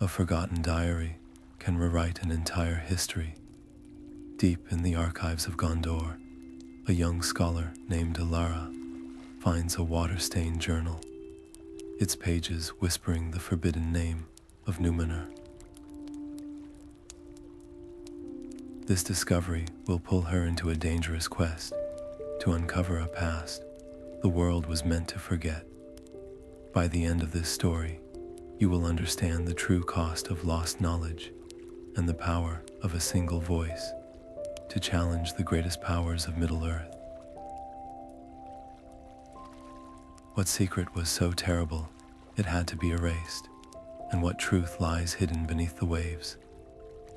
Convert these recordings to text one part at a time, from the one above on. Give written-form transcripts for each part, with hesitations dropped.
A forgotten diary can rewrite an entire history. Deep in the archives of Gondor, a young scholar named Elara finds a water-stained journal, its pages whispering the forbidden name of Númenor. This discovery will pull her into a dangerous quest to uncover a past the world was meant to forget. By the end of this story, you will understand the true cost of lost knowledge and the power of a single voice to challenge the greatest powers of Middle-earth. What secret was so terrible it had to be erased, and what truth lies hidden beneath the waves?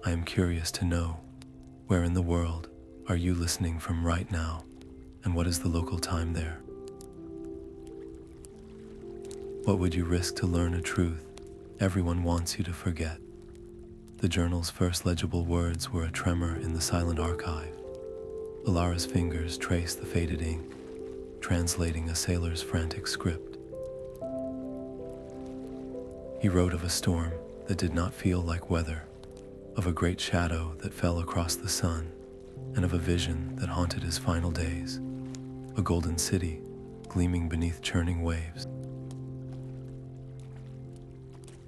I am curious to know, where in the world are you listening from right now, and what is the local time there? What would you risk to learn a truth everyone wants you to forget? The journal's first legible words were a tremor in the silent archive. Elara's fingers traced the faded ink, translating a sailor's frantic script. He wrote of a storm that did not feel like weather, of a great shadow that fell across the sun, and of a vision that haunted his final days, a golden city gleaming beneath churning waves.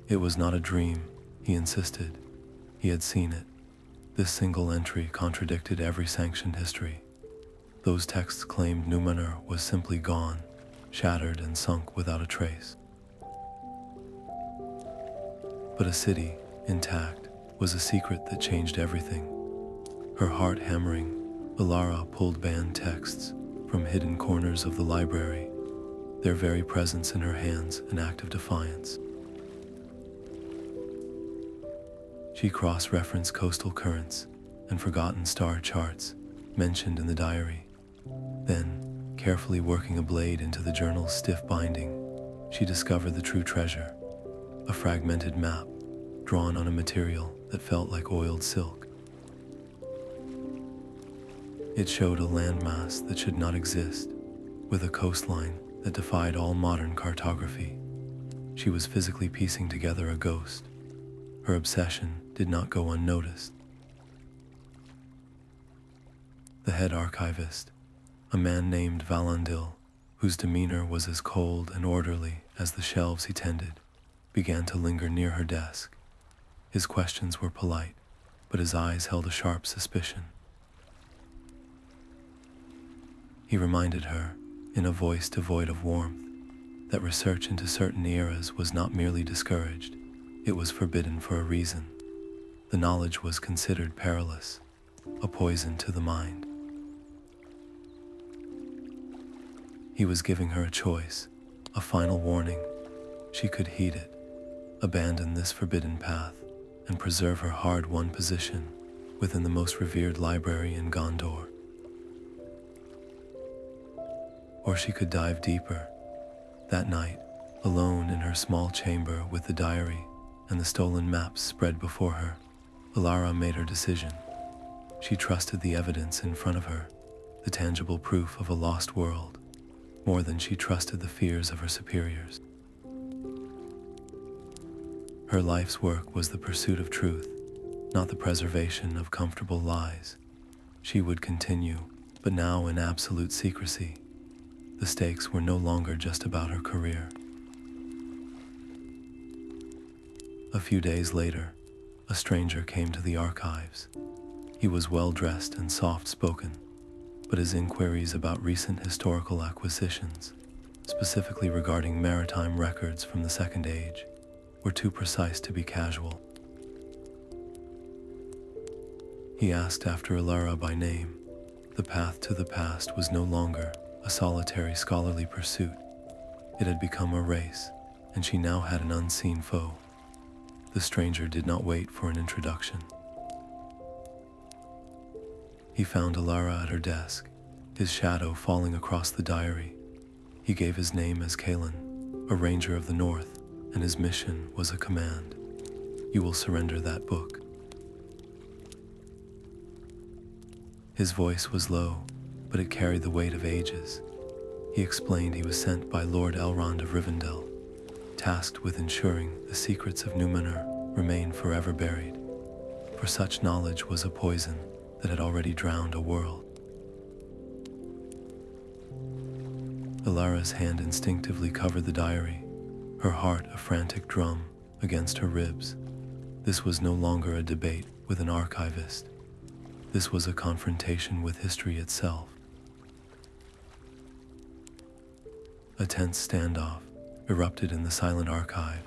It was not a dream, he insisted. He had seen it. This single entry contradicted every sanctioned history. Those texts claimed Númenor was simply gone, shattered and sunk without a trace. But a city, intact, was a secret that changed everything. Her heart hammering, Elara pulled banned texts from hidden corners of the library, their very presence in her hands an act of defiance. She cross-referenced coastal currents and forgotten star charts mentioned in the diary. Then, carefully working a blade into the journal's stiff binding, she discovered the true treasure, a fragmented map drawn on a material that felt like oiled silk. It showed a landmass that should not exist, with a coastline that defied all modern cartography. She was physically piecing together a ghost. Her obsession did not go unnoticed. The head archivist, a man named Valandil, whose demeanor was as cold and orderly as the shelves he tended, began to linger near her desk. His questions were polite, but his eyes held a sharp suspicion. He reminded her, in a voice devoid of warmth, that research into certain eras was not merely discouraged, it was forbidden for a reason. The knowledge was considered perilous, a poison to the mind. He was giving her a choice, a final warning. She could heed it, abandon this forbidden path, and preserve her hard-won position within the most revered library in Gondor. Or she could dive deeper. That night, alone in her small chamber with the diary and the stolen maps spread before her, Elara made her decision. She trusted the evidence in front of her, the tangible proof of a lost world, more than she trusted the fears of her superiors. Her life's work was the pursuit of truth, not the preservation of comfortable lies. She would continue, but now in absolute secrecy. The stakes were no longer just about her career. A few days later, a stranger came to the archives. He was well-dressed and soft-spoken, but his inquiries about recent historical acquisitions, specifically regarding maritime records from the Second Age, were too precise to be casual. He asked after Elara by name. The path to the past was no longer a solitary scholarly pursuit. It had become a race, and she now had an unseen foe. The stranger did not wait for an introduction. He found Elara at her desk, his shadow falling across the diary. He gave his name as Kaelen, a ranger of the north, and his mission was a command. You will surrender that book. His voice was low, but it carried the weight of ages. He explained he was sent by Lord Elrond of Rivendell, tasked with ensuring the secrets of Númenor remain forever buried, for such knowledge was a poison that had already drowned a world. Elara's hand instinctively covered the diary, her heart a frantic drum against her ribs. This was no longer a debate with an archivist. This was a confrontation with history itself. A tense standoff erupted in the silent archive,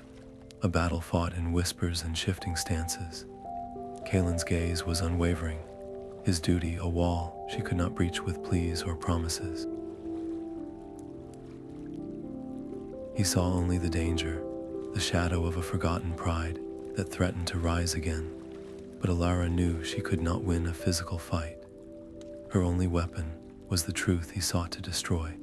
a battle fought in whispers and shifting stances. Kaelen's gaze was unwavering, his duty a wall she could not breach with pleas or promises. He saw only the danger, the shadow of a forgotten pride that threatened to rise again. But Elara knew she could not win a physical fight. Her only weapon was the truth he sought to destroy.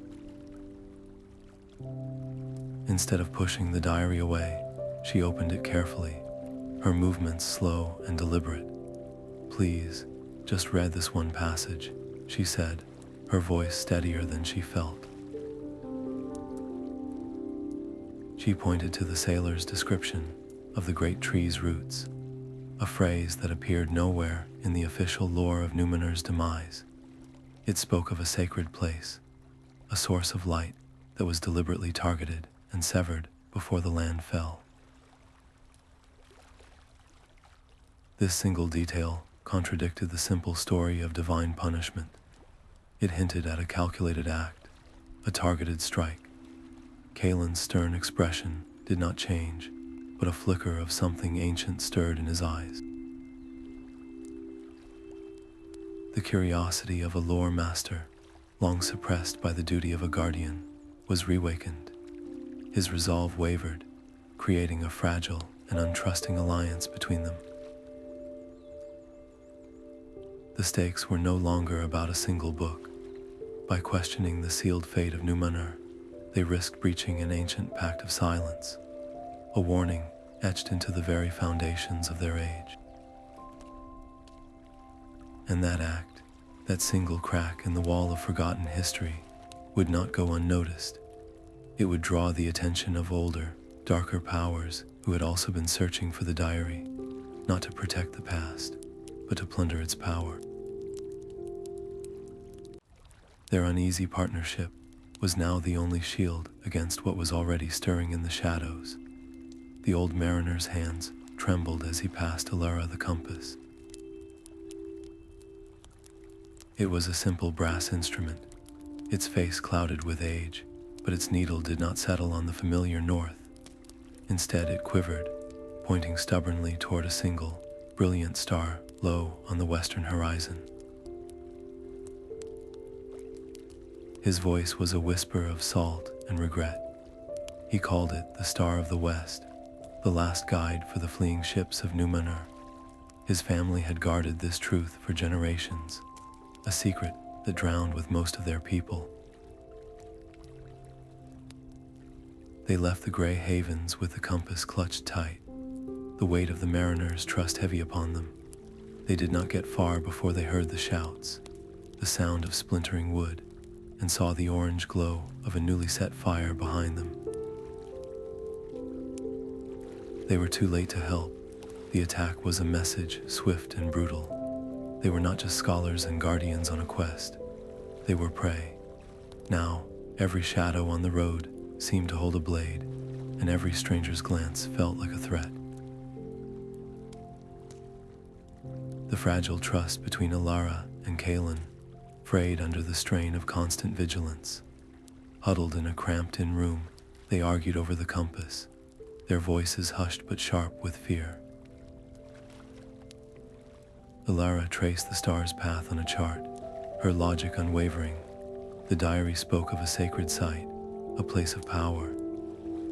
Instead of pushing the diary away, she opened it carefully, her movements slow and deliberate. "Please, just read this one passage," she said, her voice steadier than she felt. She pointed to the sailor's description of the great tree's roots, a phrase that appeared nowhere in the official lore of Númenor's demise. It spoke of a sacred place, a source of light that was deliberately targeted and severed before the land fell. This single detail contradicted the simple story of divine punishment. It hinted at a calculated act, a targeted strike. Kaelen's stern expression did not change, but a flicker of something ancient stirred in his eyes. The curiosity of a lore master, long suppressed by the duty of a guardian, was reawakened. His resolve wavered, creating a fragile and untrusting alliance between them. The stakes were no longer about a single book. By questioning the sealed fate of Númenor, they risked breaching an ancient pact of silence, a warning etched into the very foundations of their age. And that act, that single crack in the wall of forgotten history, would not go unnoticed. It would draw the attention of older, darker powers who had also been searching for the diary, not to protect the past, but to plunder its power. Their uneasy partnership was now the only shield against what was already stirring in the shadows. The old mariner's hands trembled as he passed Elara the compass. It was a simple brass instrument, its face clouded with age, but its needle did not settle on the familiar north. Instead, it quivered, pointing stubbornly toward a single, brilliant star low on the western horizon. His voice was a whisper of salt and regret. He called it the Star of the West, the last guide for the fleeing ships of Númenor. His family had guarded this truth for generations, a secret that drowned with most of their people. They left the gray havens with the compass clutched tight, the weight of the mariner's trust heavy upon them. They did not get far before they heard the shouts, the sound of splintering wood, and saw the orange glow of a newly set fire behind them. They were too late to help. The attack was a message, swift and brutal. They were not just scholars and guardians on a quest. They were prey. Now, every shadow on the road seemed to hold a blade, and every stranger's glance felt like a threat. The fragile trust between Elara and Kaelen frayed under the strain of constant vigilance. Huddled in a cramped-in room, they argued over the compass, their voices hushed but sharp with fear. Elara traced the star's path on a chart, her logic unwavering. The diary spoke of a sacred site, a place of power.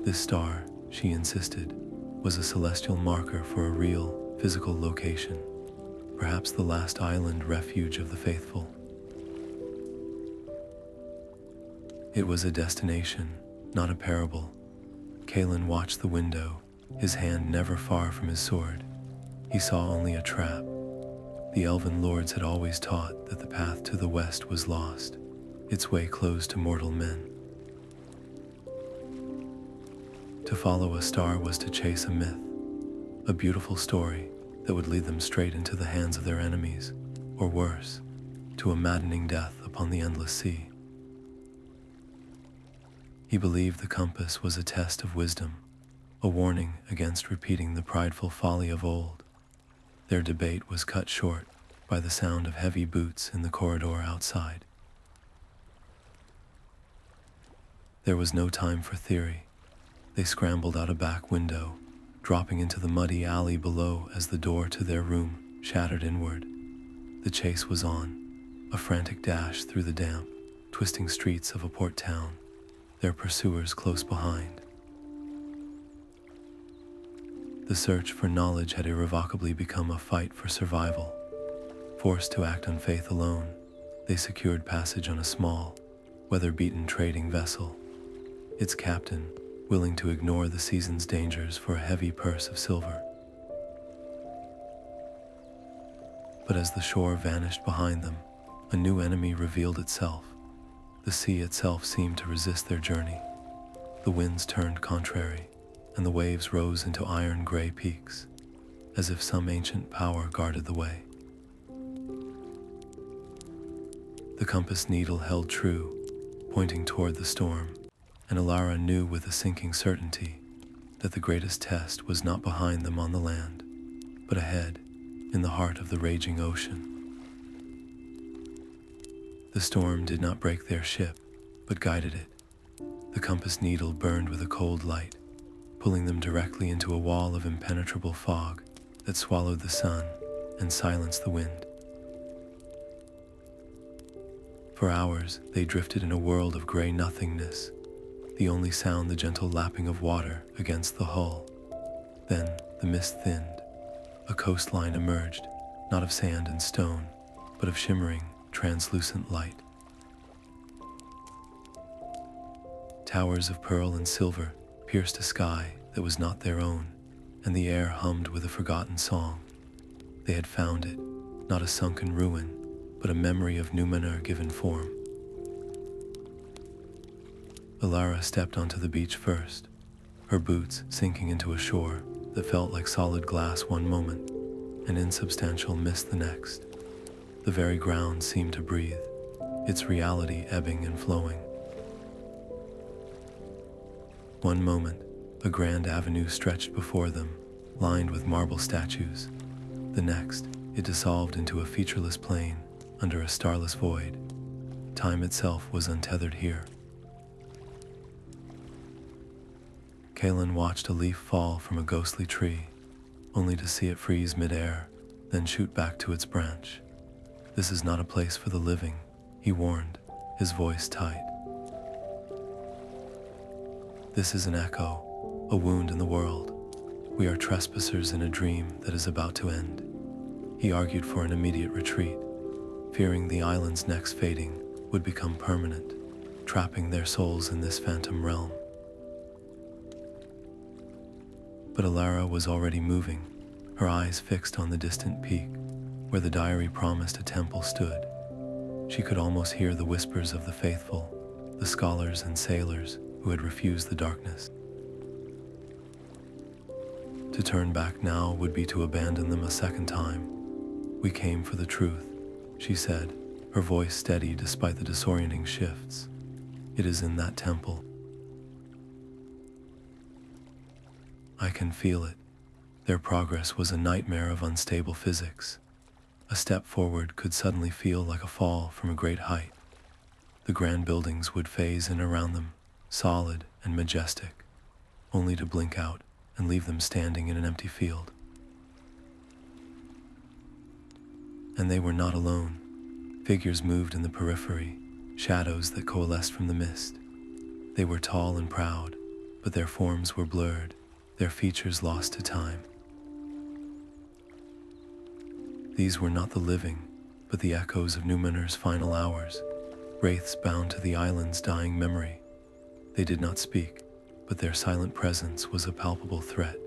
This star, she insisted, was a celestial marker for a real, physical location, perhaps the last island refuge of the faithful. It was a destination, not a parable. Kaelen watched the window, his hand never far from his sword. He saw only a trap. The elven lords had always taught that the path to the west was lost, its way closed to mortal men. To follow a star was to chase a myth, a beautiful story that would lead them straight into the hands of their enemies, or worse, to a maddening death upon the endless sea. He believed the compass was a test of wisdom, a warning against repeating the prideful folly of old. Their debate was cut short by the sound of heavy boots in the corridor outside. There was no time for theory. They scrambled out a back window, dropping into the muddy alley below as the door to their room shattered inward. The chase was on, a frantic dash through the damp, twisting streets of a port town, their pursuers close behind. The search for knowledge had irrevocably become a fight for survival. Forced to act on faith alone, they secured passage on a small, weather-beaten trading vessel. Its captain, willing to ignore the season's dangers for a heavy purse of silver. But as the shore vanished behind them, a new enemy revealed itself. The sea itself seemed to resist their journey. The winds turned contrary, and the waves rose into iron-gray peaks, as if some ancient power guarded the way. The compass needle held true, pointing toward the storm, and Elara knew with a sinking certainty that the greatest test was not behind them on the land, but ahead, in the heart of the raging ocean. The storm did not break their ship, but guided it. The compass needle burned with a cold light, pulling them directly into a wall of impenetrable fog that swallowed the sun and silenced the wind. For hours, they drifted in a world of gray nothingness, the only sound the gentle lapping of water against the hull. Then the mist thinned. A coastline emerged, not of sand and stone, but of shimmering, translucent light. Towers of pearl and silver pierced a sky that was not their own, and the air hummed with a forgotten song. They had found it, not a sunken ruin, but a memory of Númenor given form. Elara stepped onto the beach first, her boots sinking into a shore that felt like solid glass one moment and insubstantial mist the next. The very ground seemed to breathe, its reality ebbing and flowing. One moment, a grand avenue stretched before them, lined with marble statues. The next, it dissolved into a featureless plain under a starless void. Time itself was untethered here. Kaelen watched a leaf fall from a ghostly tree, only to see it freeze mid-air, then shoot back to its branch. "This is not a place for the living," he warned, his voice tight. "This is an echo, a wound in the world. We are trespassers in a dream that is about to end." He argued for an immediate retreat, fearing the island's next fading would become permanent, trapping their souls in this phantom realm. But Elara was already moving, her eyes fixed on the distant peak, where the diary promised a temple stood. She could almost hear the whispers of the faithful, the scholars and sailors who had refused the darkness. To turn back now would be to abandon them a second time. "We came for the truth," she said, her voice steady despite the disorienting shifts. "It is in that temple. I can feel it." Their progress was a nightmare of unstable physics. A step forward could suddenly feel like a fall from a great height. The grand buildings would phase in around them, solid and majestic, only to blink out and leave them standing in an empty field. And they were not alone. Figures moved in the periphery, shadows that coalesced from the mist. They were tall and proud, but their forms were blurred, their features lost to time. These were not the living, but the echoes of Númenor's final hours, wraiths bound to the island's dying memory. They did not speak, but their silent presence was a palpable threat,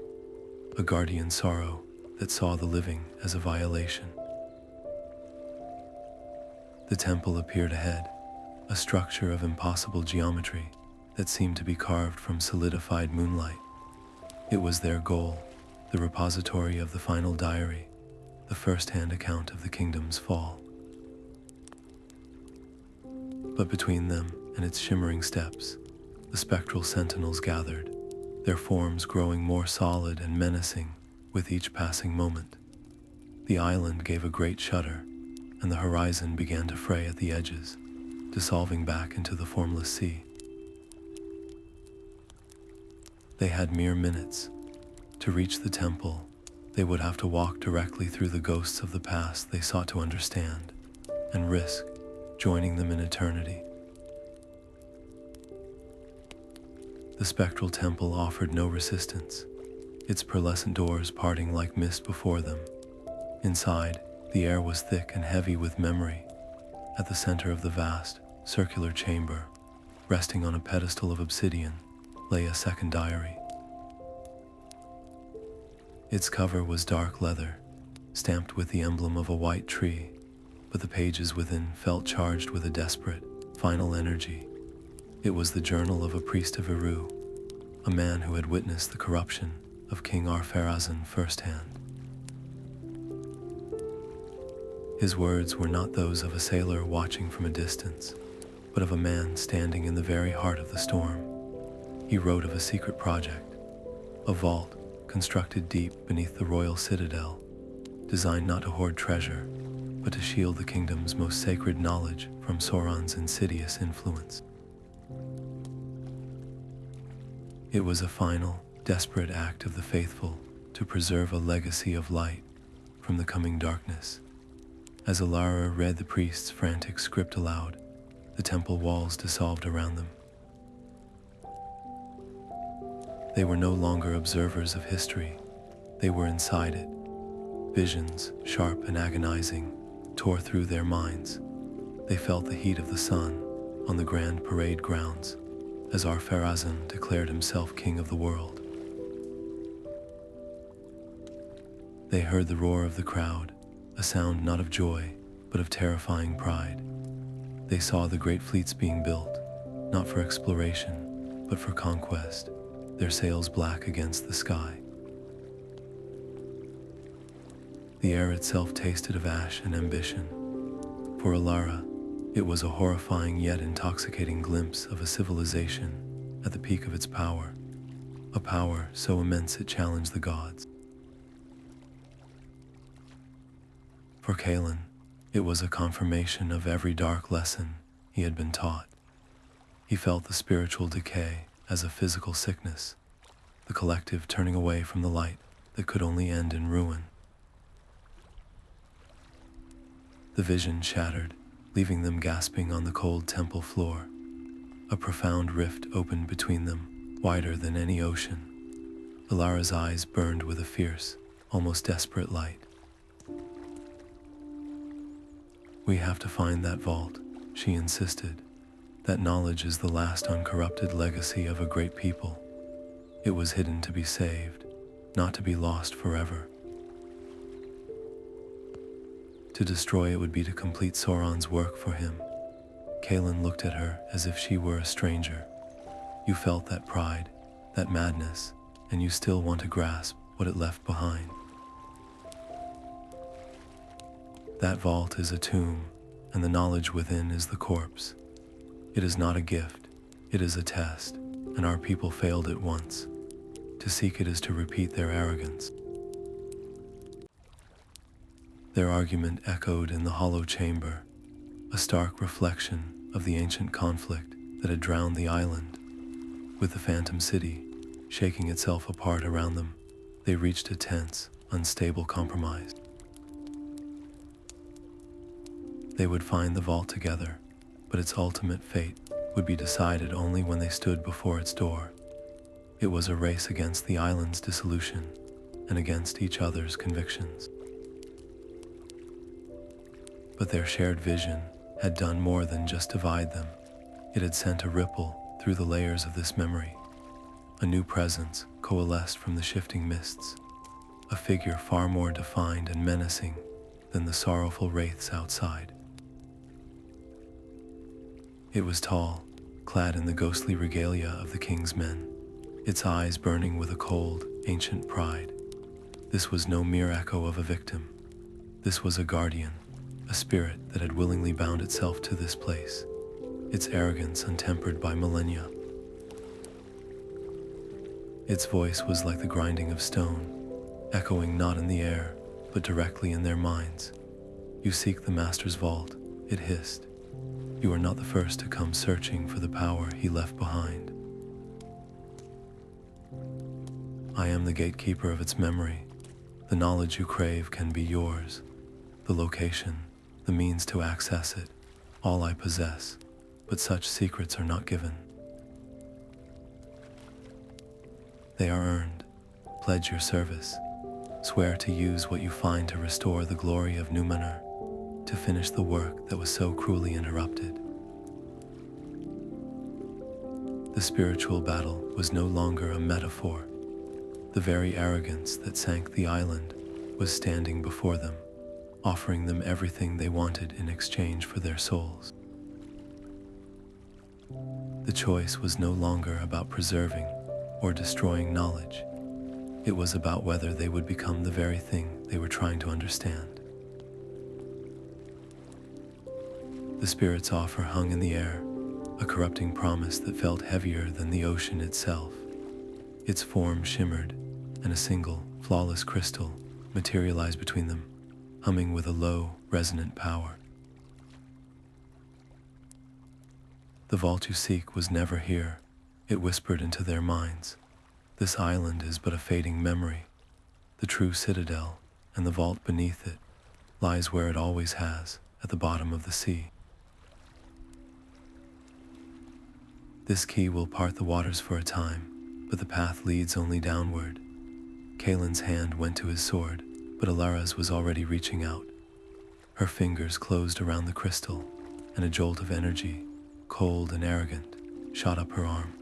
a guardian sorrow that saw the living as a violation. The temple appeared ahead, a structure of impossible geometry that seemed to be carved from solidified moonlight. It was their goal, the repository of the final diary, the first-hand account of the kingdom's fall. But between them and its shimmering steps, the spectral sentinels gathered, their forms growing more solid and menacing with each passing moment. The island gave a great shudder, and the horizon began to fray at the edges, dissolving back into the formless sea. They had mere minutes. To reach the temple, they would have to walk directly through the ghosts of the past they sought to understand, and risk joining them in eternity. The Spectral Temple offered no resistance, its pearlescent doors parting like mist before them. Inside, the air was thick and heavy with memory. At the center of the vast, circular chamber, resting on a pedestal of obsidian, lay a second diary. Its cover was dark leather, stamped with the emblem of a white tree, but the pages within felt charged with a desperate, final energy. It was the journal of a priest of Eru, a man who had witnessed the corruption of King Ar-Pharazôn firsthand. His words were not those of a sailor watching from a distance, but of a man standing in the very heart of the storm. He wrote of a secret project, a vault constructed deep beneath the royal citadel, designed not to hoard treasure, but to shield the kingdom's most sacred knowledge from Sauron's insidious influence. It was a final, desperate act of the faithful to preserve a legacy of light from the coming darkness. As Elara read the priest's frantic script aloud, the temple walls dissolved around them. They were no longer observers of history, they were inside it. Visions, sharp and agonizing, tore through their minds. They felt the heat of the sun on the grand parade grounds as Ar-Pharazôn declared himself king of the world. They heard the roar of the crowd, a sound not of joy, but of terrifying pride. They saw the great fleets being built, not for exploration, but for conquest, their sails black against the sky. The air itself tasted of ash and ambition. For Elara, it was a horrifying yet intoxicating glimpse of a civilization at the peak of its power, a power so immense it challenged the gods. For Kaelen, it was a confirmation of every dark lesson he had been taught. He felt the spiritual decay as a physical sickness, the collective turning away from the light that could only end in ruin. The vision shattered, leaving them gasping on the cold temple floor. A profound rift opened between them, wider than any ocean. Elara's eyes burned with a fierce, almost desperate light. "We have to find that vault," she insisted. "That knowledge is the last uncorrupted legacy of a great people. It was hidden to be saved, not to be lost forever. To destroy it would be to complete Sauron's work for him." Kaelen looked at her as if she were a stranger. "You felt that pride, that madness, and you still want to grasp what it left behind." "That vault is a tomb, and the knowledge within is the corpse. It is not a gift, it is a test, and our people failed it once. To seek it is to repeat their arrogance." Their argument echoed in the hollow chamber, a stark reflection of the ancient conflict that had drowned the island. With the phantom city shaking itself apart around them, they reached a tense, unstable compromise. They would find the vault together, but its ultimate fate would be decided only when they stood before its door. It was a race against the island's dissolution and against each other's convictions. But their shared vision had done more than just divide them. It had sent a ripple through the layers of this memory. A new presence coalesced from the shifting mists, a figure far more defined and menacing than the sorrowful wraiths outside. It was tall, clad in the ghostly regalia of the king's men, its eyes burning with a cold, ancient pride. This was no mere echo of a victim. This was a guardian, a spirit that had willingly bound itself to this place, its arrogance untempered by millennia. Its voice was like the grinding of stone, echoing not in the air, but directly in their minds. "You seek the Master's vault," it hissed. "You are not the first to come searching for the power he left behind. I am the gatekeeper of its memory. The knowledge you crave can be yours. The location, the means to access it, all I possess, but such secrets are not given. They are earned. Pledge your service. Swear to use what you find to restore the glory of Númenor, to finish the work that was so cruelly interrupted." The spiritual battle was no longer a metaphor. The very arrogance that sank the island was standing before them, offering them everything they wanted in exchange for their souls. The choice was no longer about preserving or destroying knowledge. It was about whether they would become the very thing they were trying to understand. The spirit's offer hung in the air, a corrupting promise that felt heavier than the ocean itself. Its form shimmered, and a single, flawless crystal materialized between them, humming with a low, resonant power. "The vault you seek was never here," it whispered into their minds. "This island is but a fading memory. The true citadel, and the vault beneath it, lies where it always has, at the bottom of the sea. This key will part the waters for a time, but the path leads only downward." Kaelen's hand went to his sword, but Elara's was already reaching out. Her fingers closed around the crystal, and a jolt of energy, cold and arrogant, shot up her arm.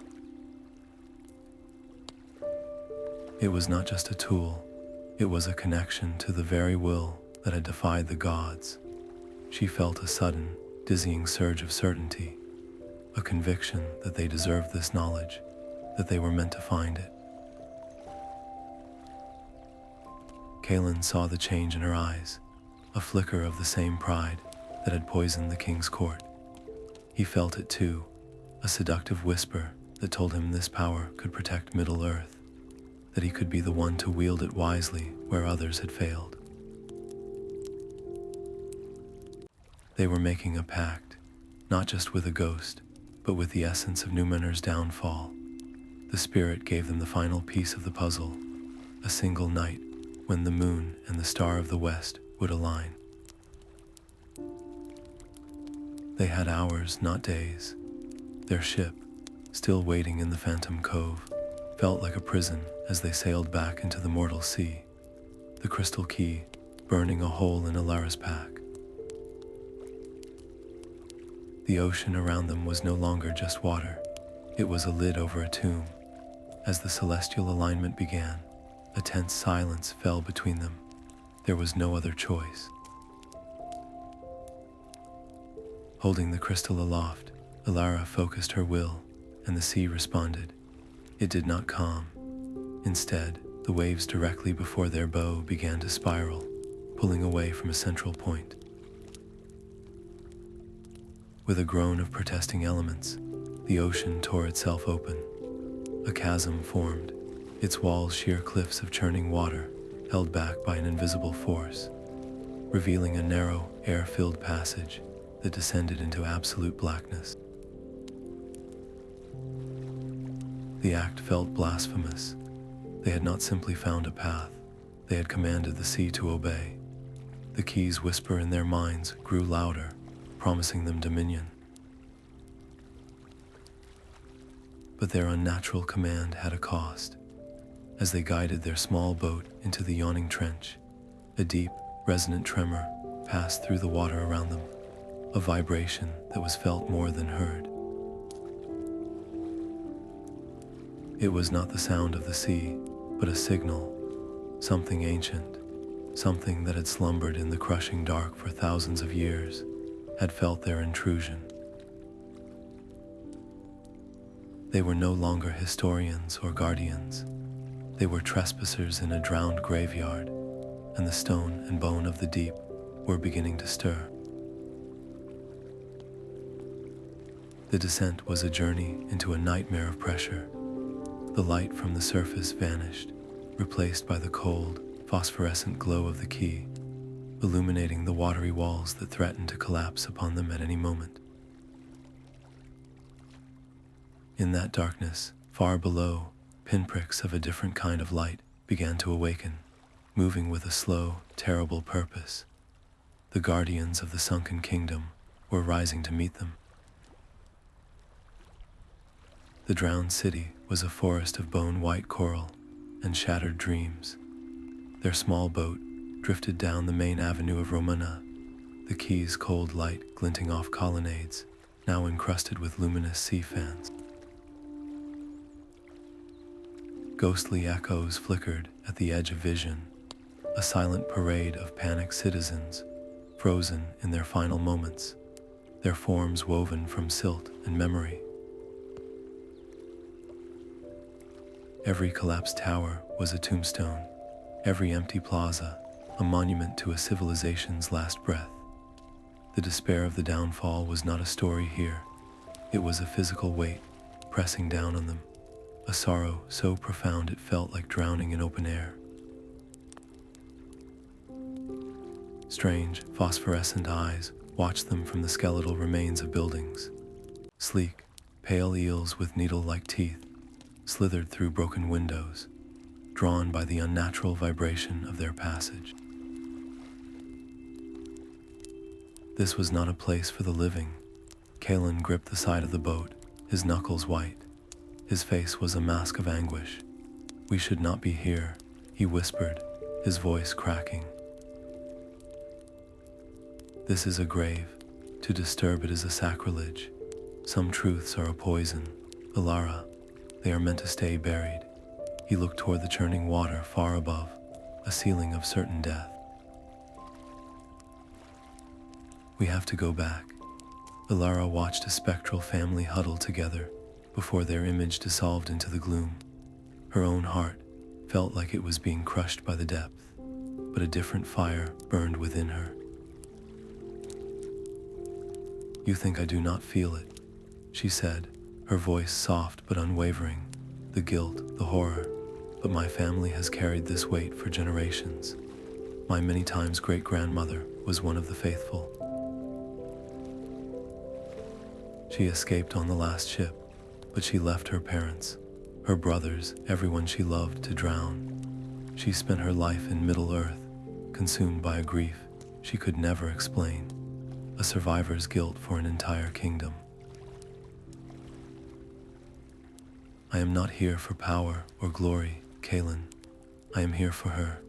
It was not just a tool, it was a connection to the very will that had defied the gods. She felt a sudden, dizzying surge of certainty, a conviction that they deserved this knowledge, that they were meant to find it. Kaelen saw the change in her eyes, a flicker of the same pride that had poisoned the king's court. He felt it too, a seductive whisper that told him this power could protect Middle-earth, that he could be the one to wield it wisely where others had failed. They were making a pact, not just with a ghost, but with the essence of Númenor's downfall. The spirit gave them the final piece of the puzzle, a single night when the moon and the star of the west would align. They had hours, not days. Their ship, still waiting in the Phantom Cove, felt like a prison as they sailed back into the mortal sea, the crystal key burning a hole in Elara's pack. The ocean around them was no longer just water. It was a lid over a tomb. As the celestial alignment began, a tense silence fell between them. There was no other choice. Holding the crystal aloft, Elara focused her will, and the sea responded. It did not calm. Instead, the waves directly before their bow began to spiral, pulling away from a central point. With a groan of protesting elements, the ocean tore itself open. A chasm formed, its walls sheer cliffs of churning water, held back by an invisible force, revealing a narrow, air-filled passage that descended into absolute blackness. The act felt blasphemous. They had not simply found a path, they had commanded the sea to obey. The key's whisper in their minds grew louder, promising them dominion. But their unnatural command had a cost. As they guided their small boat into the yawning trench, a deep, resonant tremor passed through the water around them, a vibration that was felt more than heard. It was not the sound of the sea, but a signal, something ancient, something that had slumbered in the crushing dark for thousands of years, had felt their intrusion. They were no longer historians or guardians. They were trespassers in a drowned graveyard, and the stone and bone of the deep were beginning to stir. The descent was a journey into a nightmare of pressure. The light from the surface vanished, replaced by the cold, phosphorescent glow of the quay, illuminating the watery walls that threatened to collapse upon them at any moment. In that darkness, far below, pinpricks of a different kind of light began to awaken, moving with a slow, terrible purpose. The guardians of the sunken kingdom were rising to meet them. The drowned city was a forest of bone-white coral and shattered dreams. Their small boat drifted down the main avenue of Romana, the quay's cold light glinting off colonnades, now encrusted with luminous sea fans. Ghostly echoes flickered at the edge of vision, a silent parade of panicked citizens, frozen in their final moments, their forms woven from silt and memory. Every collapsed tower was a tombstone, every empty plaza a monument to a civilization's last breath. The despair of the downfall was not a story here. It was a physical weight pressing down on them, a sorrow so profound it felt like drowning in open air. Strange, phosphorescent eyes watched them from the skeletal remains of buildings. Sleek, pale eels with needle-like teeth slithered through broken windows, drawn by the unnatural vibration of their passage. This was not a place for the living. Kaelen gripped the side of the boat, his knuckles white. His face was a mask of anguish. "We should not be here," he whispered, his voice cracking. "This is a grave. To disturb it is a sacrilege. Some truths are a poison. Elara, they are meant to stay buried." He looked toward the churning water far above, a ceiling of certain death. "We have to go back." Elara watched a spectral family huddle together before their image dissolved into the gloom. Her own heart felt like it was being crushed by the depth, but a different fire burned within her. "You think I do not feel it," she said, her voice soft but unwavering. "The guilt, the horror, but my family has carried this weight for generations. My many times great-grandmother was one of the faithful. She escaped on the last ship, but she left her parents, her brothers, everyone she loved to drown. She spent her life in Middle-earth, consumed by a grief she could never explain, a survivor's guilt for an entire kingdom. I am not here for power or glory, Kaelen. I am here for her.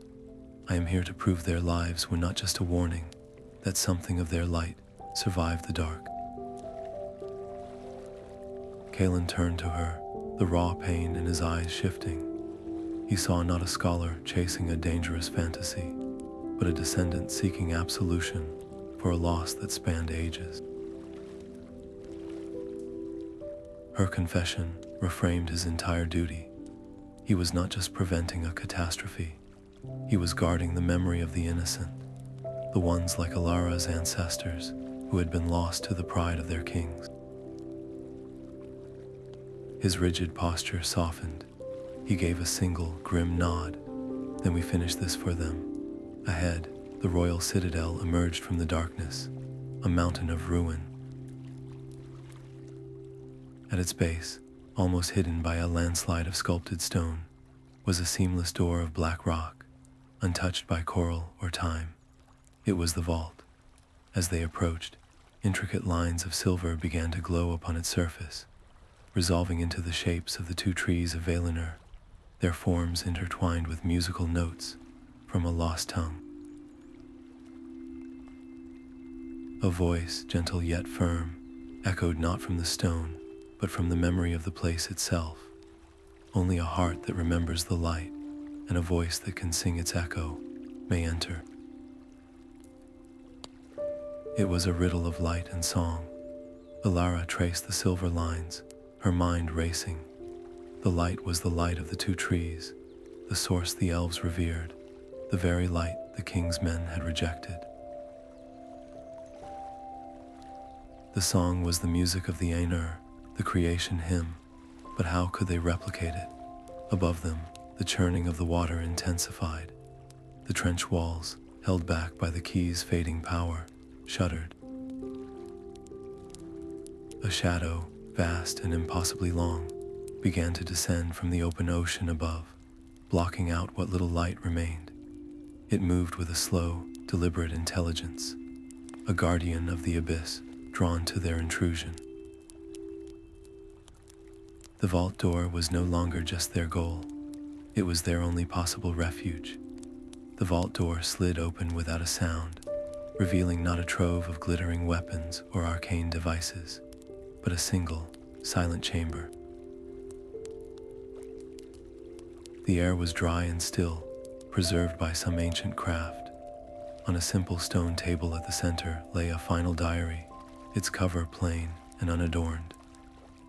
I am here to prove their lives were not just a warning, that something of their light survived the dark." Kaelen turned to her, the raw pain in his eyes shifting. He saw not a scholar chasing a dangerous fantasy, but a descendant seeking absolution for a loss that spanned ages. Her confession reframed his entire duty. He was not just preventing a catastrophe, he was guarding the memory of the innocent, the ones like Elara's ancestors who had been lost to the pride of their kings. His rigid posture softened. He gave a single, grim nod. "Then we finish this for them." Ahead, the royal citadel emerged from the darkness, a mountain of ruin. At its base, almost hidden by a landslide of sculpted stone, was a seamless door of black rock, untouched by coral or time. It was the vault. As they approached, intricate lines of silver began to glow upon its surface, resolving into the shapes of the two trees of Valinor, their forms intertwined with musical notes from a lost tongue. A voice, gentle yet firm, echoed not from the stone, but from the memory of the place itself. Only a heart that remembers the light, and a voice that can sing its echo, may enter. It was a riddle of light and song. Elara traced the silver lines, her mind racing. The light was the light of the two trees, the source the elves revered, the very light the king's men had rejected. The song was the music of the Ainur, the creation hymn, but how could they replicate it? Above them, the churning of the water intensified. The trench walls, held back by the key's fading power, shuddered. A shadow, vast and impossibly long, began to descend from the open ocean above, blocking out what little light remained. It moved with a slow, deliberate intelligence, a guardian of the abyss drawn to their intrusion. The vault door was no longer just their goal. It was their only possible refuge. The vault door slid open without a sound, revealing not a trove of glittering weapons or arcane devices, but a single, silent chamber. The air was dry and still, preserved by some ancient craft. On a simple stone table at the center lay a final diary, its cover plain and unadorned.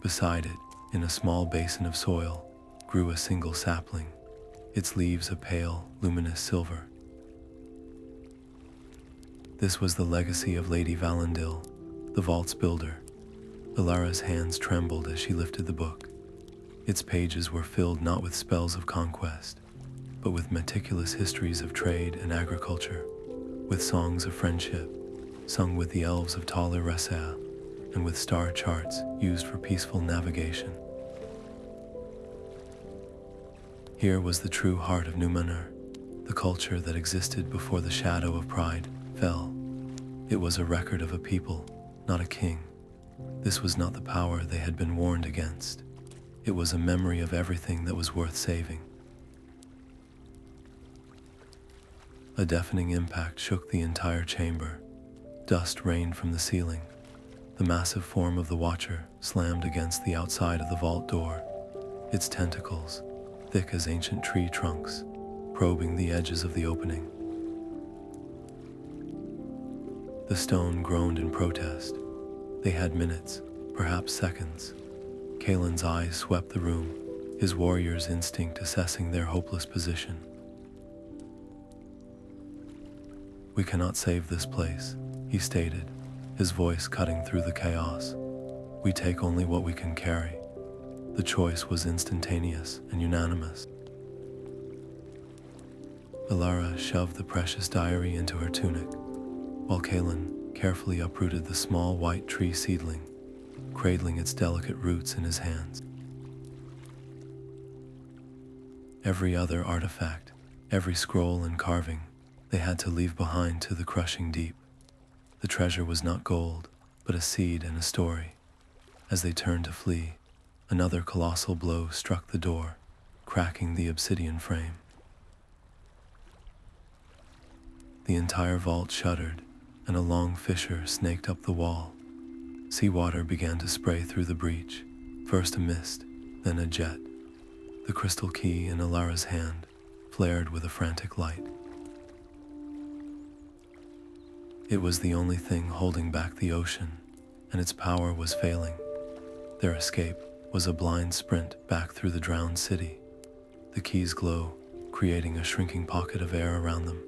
Beside it, in a small basin of soil, grew a single sapling, its leaves a pale, luminous silver. This was the legacy of Lady Valendil, the vault's builder. Elara's hands trembled as she lifted the book. Its pages were filled not with spells of conquest, but with meticulous histories of trade and agriculture, with songs of friendship, sung with the elves of Tal Eressëa, and with star charts used for peaceful navigation. Here was the true heart of Númenor, the culture that existed before the shadow of pride fell. It was a record of a people, not a king. This was not the power they had been warned against. It was a memory of everything that was worth saving. A deafening impact shook the entire chamber. Dust rained from the ceiling. The massive form of the Watcher slammed against the outside of the vault door, its tentacles, thick as ancient tree trunks, probing the edges of the opening. The stone groaned in protest. They had minutes, perhaps seconds. Kaelen's eyes swept the room, his warrior's instinct assessing their hopeless position. "We cannot save this place," he stated, his voice cutting through the chaos. "We take only what we can carry." The choice was instantaneous and unanimous. Elara shoved the precious diary into her tunic, while Kaelen carefully uprooted the small white tree seedling, cradling its delicate roots in his hands. Every other artifact, every scroll and carving, they had to leave behind to the crushing deep. The treasure was not gold, but a seed and a story. As they turned to flee, another colossal blow struck the door, cracking the obsidian frame. The entire vault shuddered, and a long fissure snaked up the wall. Seawater began to spray through the breach, first a mist, then a jet. The crystal key in Elara's hand flared with a frantic light. It was the only thing holding back the ocean, and its power was failing. Their escape was a blind sprint back through the drowned city, the key's glow creating a shrinking pocket of air around them.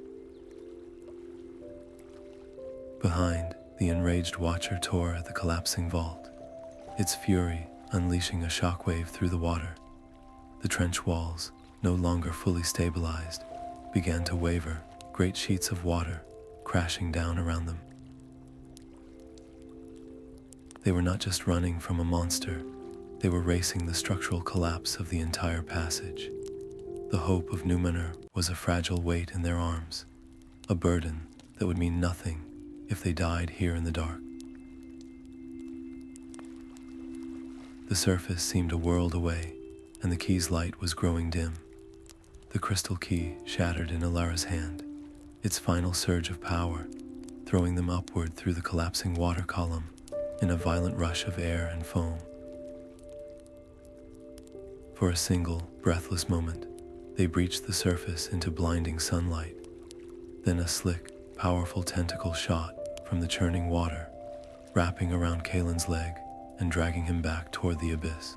Behind, the enraged Watcher tore at the collapsing vault, its fury unleashing a shockwave through the water. The trench walls, no longer fully stabilized, began to waver, great sheets of water crashing down around them. They were not just running from a monster, they were racing the structural collapse of the entire passage. The hope of Númenor was a fragile weight in their arms, a burden that would mean nothing if they died here in the dark. The surface seemed a world away, and the key's light was growing dim. The crystal key shattered in Elara's hand, its final surge of power, throwing them upward through the collapsing water column in a violent rush of air and foam. For a single, breathless moment, they breached the surface into blinding sunlight. Then a slick, powerful tentacle shot from the churning water, wrapping around Kaelen's leg and dragging him back toward the abyss.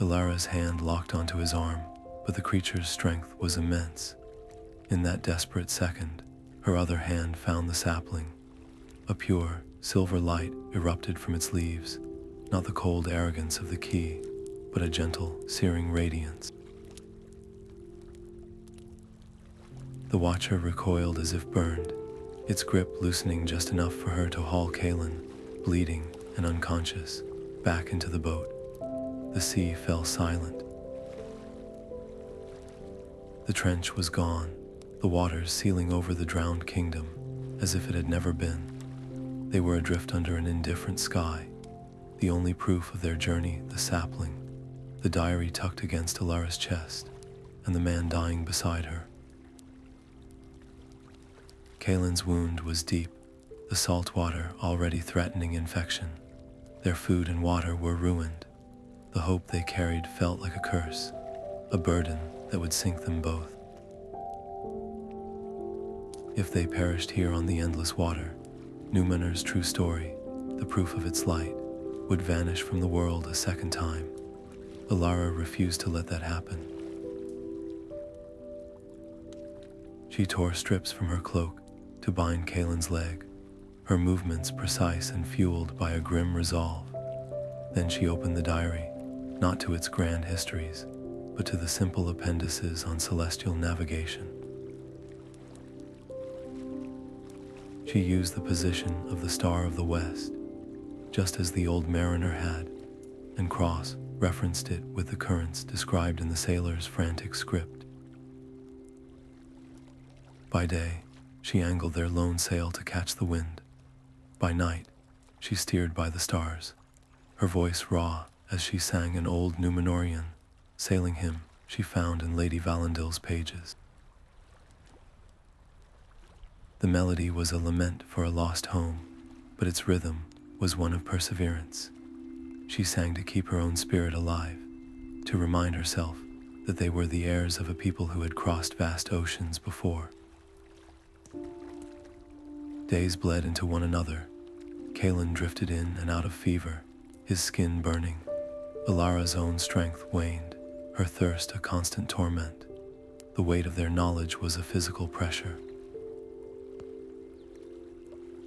Elara's hand locked onto his arm, but the creature's strength was immense. In that desperate second, her other hand found the sapling. A pure, silver light erupted from its leaves, not the cold arrogance of the key, but a gentle, searing radiance. The watcher recoiled as if burned, its grip loosening just enough for her to haul Kaelen, bleeding and unconscious, back into the boat. The sea fell silent. The trench was gone, the waters sealing over the drowned kingdom, as if it had never been. They were adrift under an indifferent sky, the only proof of their journey the sapling, the diary tucked against Elara's chest, and the man dying beside her. Kaelen's wound was deep, the salt water already threatening infection. Their food and water were ruined. The hope they carried felt like a curse, a burden that would sink them both. If they perished here on the endless water, Númenor's true story, the proof of its light, would vanish from the world a second time. Elara refused to let that happen. She tore strips from her cloak to bind Kaelen's leg, her movements precise and fueled by a grim resolve. Then she opened the diary, not to its grand histories, but to the simple appendices on celestial navigation. She used the position of the Star of the West, just as the old mariner had, and cross-referenced it with the currents described in the sailor's frantic script. By day, she angled their lone sail to catch the wind. By night, she steered by the stars, her voice raw as she sang an old Númenorian, sailing hymn she found in Lady Valendil's pages. The melody was a lament for a lost home, but its rhythm was one of perseverance. She sang to keep her own spirit alive, to remind herself that they were the heirs of a people who had crossed vast oceans before. Days bled into one another. Kaelen drifted in and out of fever, his skin burning. Elara's own strength waned, her thirst a constant torment. The weight of their knowledge was a physical pressure.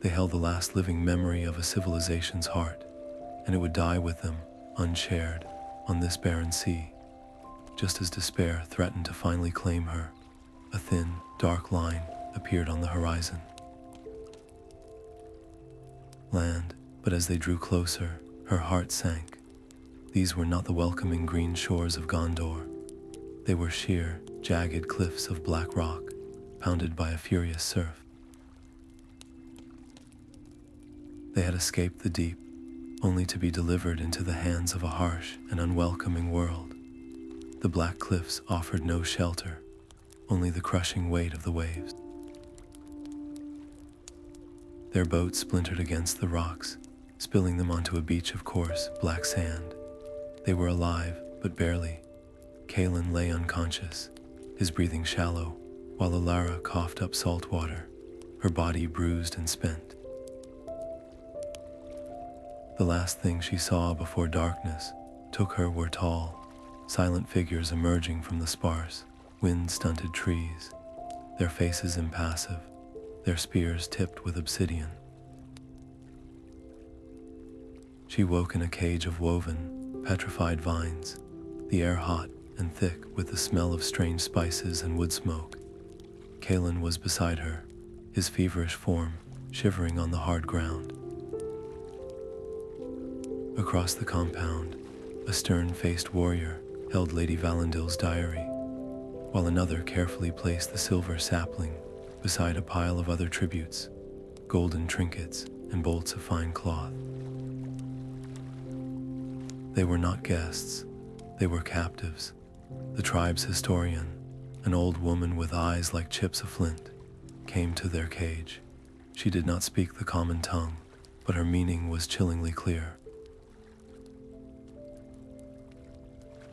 They held the last living memory of a civilization's heart, and it would die with them, unshared, on this barren sea. Just as despair threatened to finally claim her, a thin, dark line appeared on the horizon. Land, but as they drew closer, her heart sank. These were not the welcoming green shores of Gondor. They were sheer, jagged cliffs of black rock, pounded by a furious surf. They had escaped the deep, only to be delivered into the hands of a harsh and unwelcoming world. The black cliffs offered no shelter, only the crushing weight of the waves. Their boat splintered against the rocks, spilling them onto a beach of coarse, black sand. They were alive, but barely. Kaelen lay unconscious, his breathing shallow, while Elara coughed up salt water, her body bruised and spent. The last thing she saw before darkness took her were tall, silent figures emerging from the sparse, wind-stunted trees, their faces impassive, their spears tipped with obsidian. She woke in a cage of woven, petrified vines, the air hot and thick with the smell of strange spices and wood smoke. Kaelen was beside her, his feverish form shivering on the hard ground. Across the compound, a stern-faced warrior held Lady Valendil's diary, while another carefully placed the silver sapling beside a pile of other tributes, golden trinkets and bolts of fine cloth. They were not guests, they were captives. The tribe's historian, an old woman with eyes like chips of flint, came to their cage. She did not speak the common tongue, but her meaning was chillingly clear.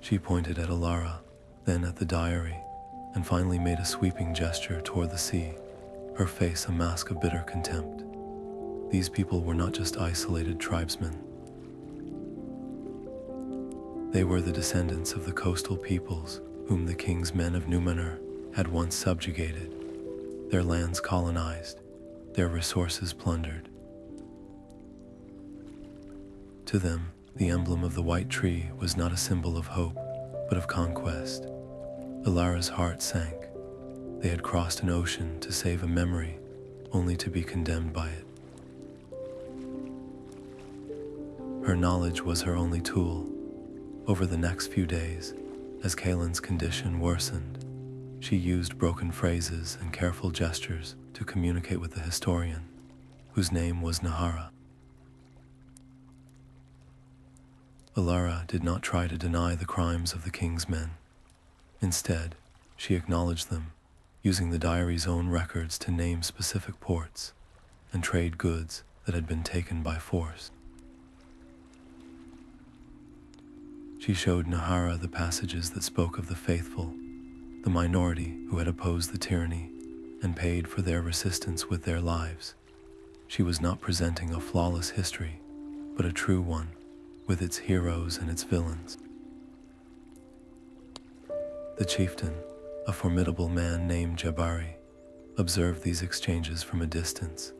She pointed at Elara, then at the diary, and finally made a sweeping gesture toward the sea, her face a mask of bitter contempt. These people were not just isolated tribesmen. They were the descendants of the coastal peoples whom the king's men of Númenor had once subjugated, their lands colonized, their resources plundered. To them, the emblem of the white tree was not a symbol of hope, but of conquest. Elara's heart sank. They had crossed an ocean to save a memory, only to be condemned by it. Her knowledge was her only tool. Over the next few days, as Kaelen's condition worsened, she used broken phrases and careful gestures to communicate with the historian, whose name was Nahara. Elara did not try to deny the crimes of the king's men. Instead, she acknowledged them, using the diary's own records to name specific ports and trade goods that had been taken by force. She showed Nahara the passages that spoke of the faithful, the minority who had opposed the tyranny and paid for their resistance with their lives. She was not presenting a flawless history, but a true one, with its heroes and its villains. The chieftain, a formidable man named Jabari, observed these exchanges from a distance,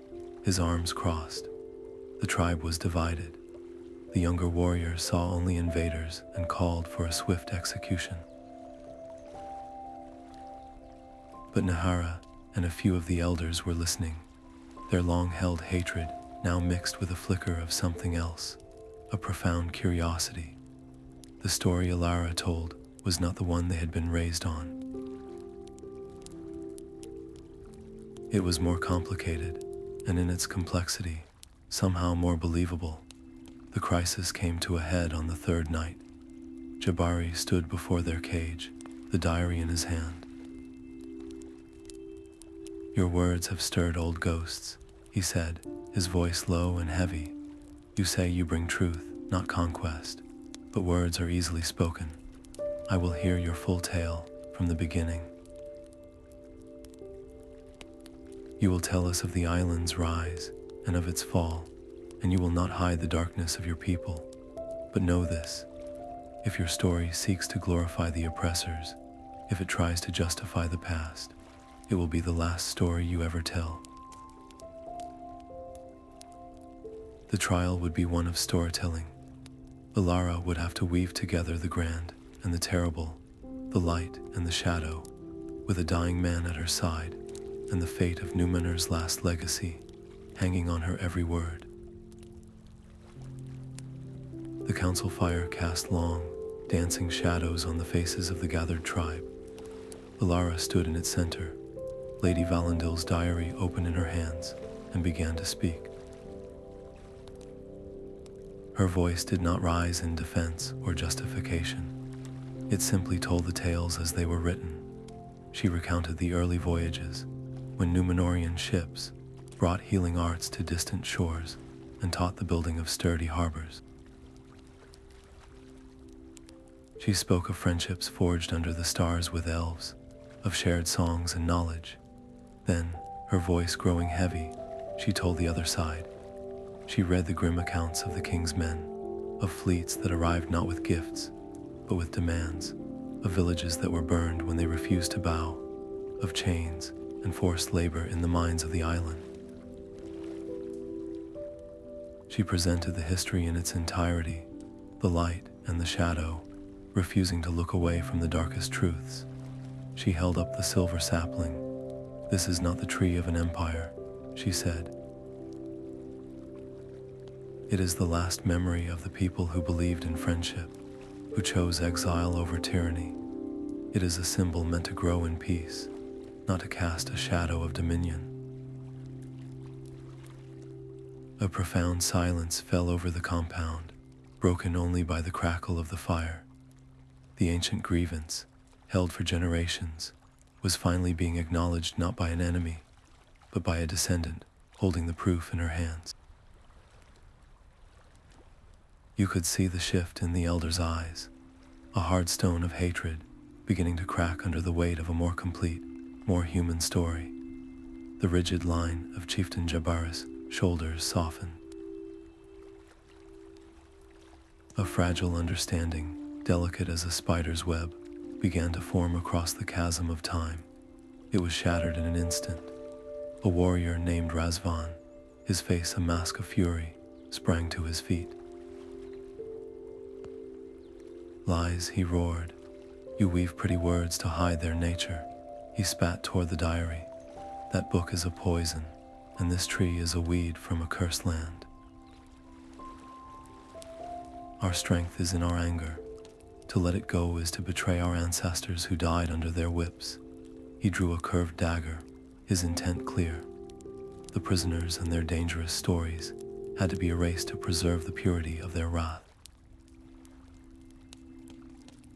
his arms crossed. The tribe was divided. The younger warrior saw only invaders and called for a swift execution. But Nahara and a few of the elders were listening, their long-held hatred now mixed with a flicker of something else, a profound curiosity. The story Elara told was not the one they had been raised on. It was more complicated, and in its complexity, somehow more believable. The crisis came to a head on the third night. Jabari stood before their cage, the diary in his hand. "Your words have stirred old ghosts," he said, his voice low and heavy. "You say you bring truth, not conquest, but words are easily spoken. I will hear your full tale from the beginning. You will tell us of the island's rise and of its fall, and you will not hide the darkness of your people. But know this, if your story seeks to glorify the oppressors, if it tries to justify the past, it will be the last story you ever tell." The trial would be one of storytelling. Elara would have to weave together the grand and the terrible, the light and the shadow, with a dying man at her side, and the fate of Númenor's last legacy hanging on her every word. The council fire cast long, dancing shadows on the faces of the gathered tribe. Elara stood in its center, Lady Valendil's diary open in her hands, and began to speak. Her voice did not rise in defense or justification. It simply told the tales as they were written. She recounted the early voyages, when Númenorian ships brought healing arts to distant shores and taught the building of sturdy harbors. She spoke of friendships forged under the stars with elves, of shared songs and knowledge. Then, her voice growing heavy, she told the other side. She read the grim accounts of the king's men, of fleets that arrived not with gifts, but with demands, of villages that were burned when they refused to bow, of chains and forced labor in the mines of the island. She presented the history in its entirety, the light and the shadow, refusing to look away from the darkest truths. She held up the silver sapling. "This is not the tree of an empire," she said. "It is the last memory of the people who believed in friendship, who chose exile over tyranny. It is a symbol meant to grow in peace, not to cast a shadow of dominion." A profound silence fell over the compound, broken only by the crackle of the fire. The ancient grievance, held for generations, was finally being acknowledged not by an enemy, but by a descendant holding the proof in her hands. You could see the shift in the elder's eyes, a hard stone of hatred beginning to crack under the weight of a more complete, more human story. The rigid line of Chieftain Jabari's shoulders softened. A fragile understanding delicate as a spider's web, began to form across the chasm of time. It was shattered in an instant. A warrior named Razvan, his face a mask of fury, sprang to his feet. "Lies," he roared. "You weave pretty words to hide their nature." He spat toward the diary. "That book is a poison, and this tree is a weed from a cursed land. Our strength is in our anger. To let it go is to betray our ancestors who died under their whips." He drew a curved dagger, his intent clear. The prisoners and their dangerous stories had to be erased to preserve the purity of their wrath.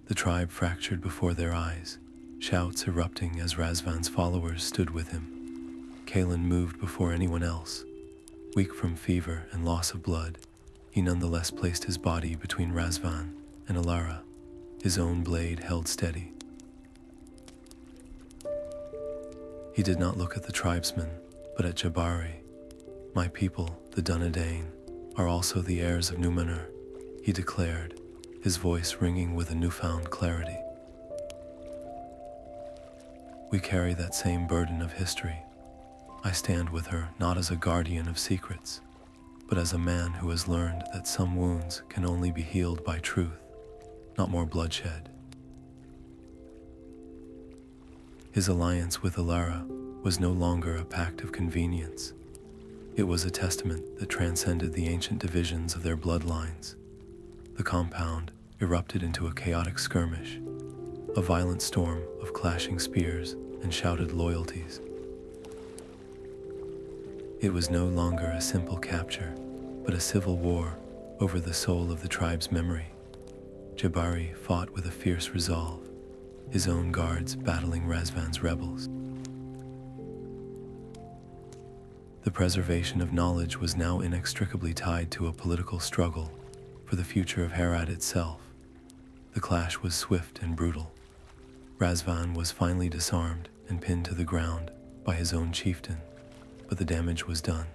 The tribe fractured before their eyes, shouts erupting as Razvan's followers stood with him. Kaelen moved before anyone else. Weak from fever and loss of blood, he nonetheless placed his body between Razvan and Elara, his own blade held steady. He did not look at the tribesmen, but at Jabari. "My people, the Dunedain, are also the heirs of Númenor," he declared, his voice ringing with a newfound clarity. "We carry that same burden of history. I stand with her not as a guardian of secrets, but as a man who has learned that some wounds can only be healed by truth, not more bloodshed." His alliance with Elara was no longer a pact of convenience. It was a testament that transcended the ancient divisions of their bloodlines. The compound erupted into a chaotic skirmish, a violent storm of clashing spears and shouted loyalties. It was no longer a simple capture, but a civil war over the soul of the tribe's memory. Jabari fought with a fierce resolve, his own guards battling Razvan's rebels. The preservation of knowledge was now inextricably tied to a political struggle for the future of Harad itself. The clash was swift and brutal. Razvan was finally disarmed and pinned to the ground by his own chieftain, but the damage was done.